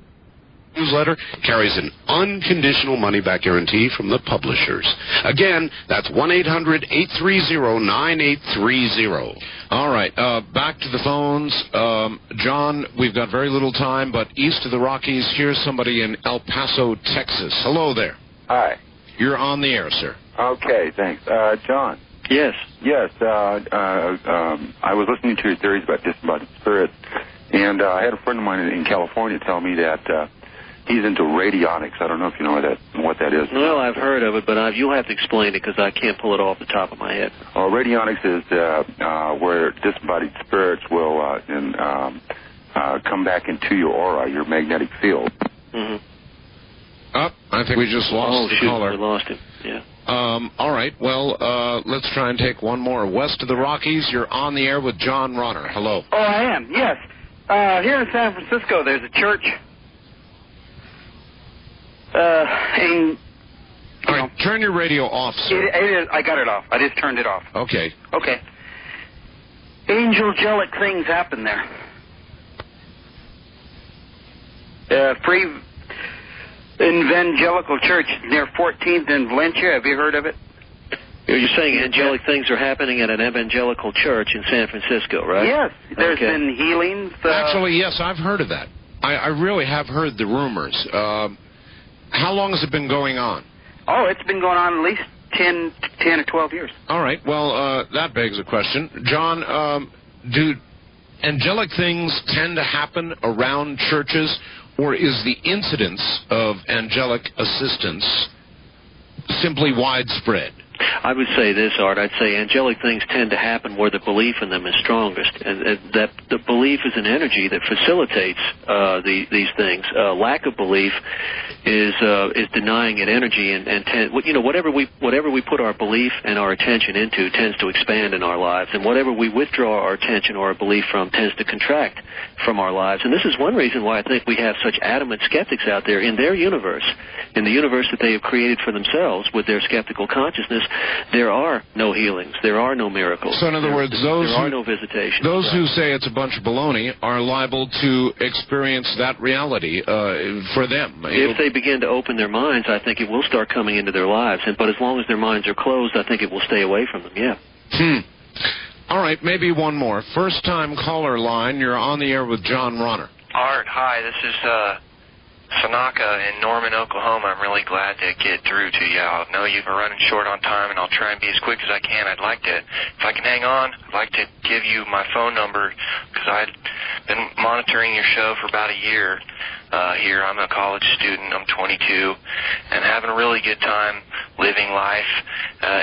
newsletter carries an unconditional money-back guarantee from the publishers. Again, that's 1-800-830-9830. All right, back to the phones. John, we've got very little time, but east of the Rockies, here's somebody in El Paso, Texas. Hello there. Hi. You're on the air, sir. Okay, thanks. John. Yes. Yes, I was listening to your theories about disembodied spirits, and I had a friend of mine in California tell me that he's into radionics. I don't know if you know what that is. Well, I've heard of it, but you'll have to explain it because I can't pull it off the top of my head. Radionics is where disembodied spirits will come back into your aura, your magnetic field. Mm-hmm. I think we just lost the caller. We lost him, yeah. All right, well, let's try and take one more. West of the Rockies, you're on the air with John Ronner. Hello. Oh, I am, yes. Here in San Francisco, there's a church. All right, turn your radio off, sir. I got it off. I just turned it off. Okay. Okay. Angelic things happen there. Free Evangelical Church near 14th and Valencia. Have you heard of it? You're saying angelic things are happening at an evangelical church in San Francisco, right? Yes, there's been healings. Actually, yes, I've heard of that. I really have heard the rumors. How long has it been going on? Oh, it's been going on at least 10 or 12 years. All right. Well, that begs a question. John, do angelic things tend to happen around churches, or is the incidence of angelic assistance simply widespread? I would say this, Art. I'd say angelic things tend to happen where the belief in them is strongest, and that the belief is an energy that facilitates these things. Lack of belief is denying it energy, and whatever we put our belief and our attention into tends to expand in our lives, and whatever we withdraw our attention or our belief from tends to contract from our lives. And this is one reason why I think we have such adamant skeptics out there in their universe, in the universe that they have created for themselves with their skeptical consciousness. There are no healings. There are no miracles. So in other words, there are no visitations. Those who say it's a bunch of baloney are liable to experience that reality for them. If they begin to open their minds, I think it will start coming into their lives. But as long as their minds are closed, I think it will stay away from them, yeah. All right, maybe one more. First-time caller line. You're on the air with John Ronner. Art, hi. This is Sanaka in Norman, Oklahoma. I'm really glad to get through to you. I know you've been running short on time, and I'll try and be as quick as I can. I'd like to, if I can hang on, I'd like to give you my phone number, because I've been monitoring your show for about a year here. I'm a college student. I'm 22, and having a really good time living life,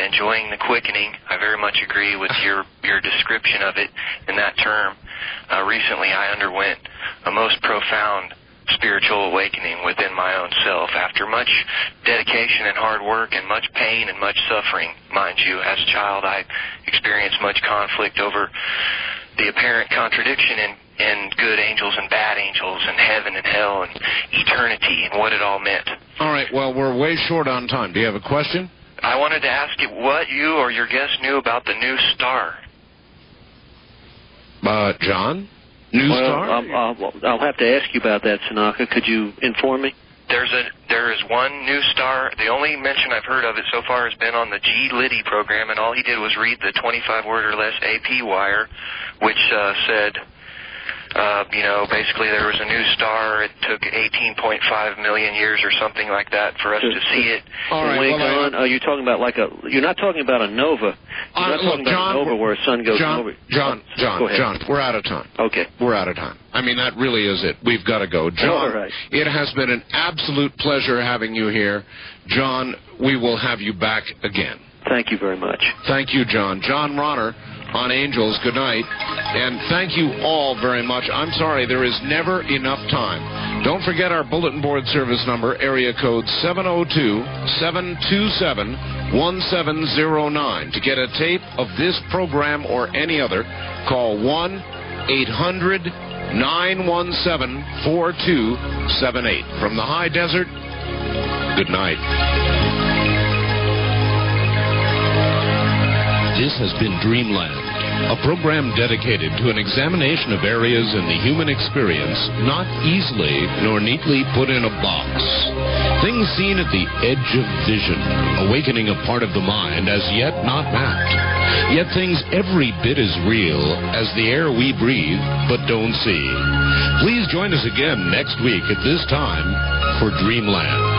enjoying the quickening. I very much agree with your description of it in that term. Recently, I underwent a most profound spiritual awakening within my own self after much dedication and hard work and much pain and much suffering. Mind you, as a child I experienced much conflict over the apparent contradiction in good angels and bad angels and heaven and hell and eternity and what it all meant. All right, well, we're way short on time. Do you have a question? I wanted to ask you what you or your guest knew about the new star. John? New star? I'll have to ask you about that, Sanaka. Could you inform me? There is one new star. The only mention I've heard of it so far has been on the G. Liddy program, and all he did was read the 25-word or less AP wire, which said, basically there was a new star. It took 18.5 million years or something like that for us to see it. All right. You're talking about you're not talking about a nova. You're not talking about a nova where a sun goes over. John, we're out of time. Okay. We're out of time. I mean, that really is it. We've got to go. John, all right. It has been an absolute pleasure having you here. John, we will have you back again. Thank you very much. Thank you, John. John Ronner on Angels. Good night. And thank you all very much. I'm sorry, there is never enough time. Don't forget our bulletin board service number, area code 702-727-1709. To get a tape of this program or any other, call 1-800-917-4278. From the high desert, good night. This has been Dreamland, a program dedicated to an examination of areas in the human experience not easily nor neatly put in a box. Things seen at the edge of vision, awakening a part of the mind as yet not mapped. Yet things every bit as real as the air we breathe but don't see. Please join us again next week at this time for Dreamland.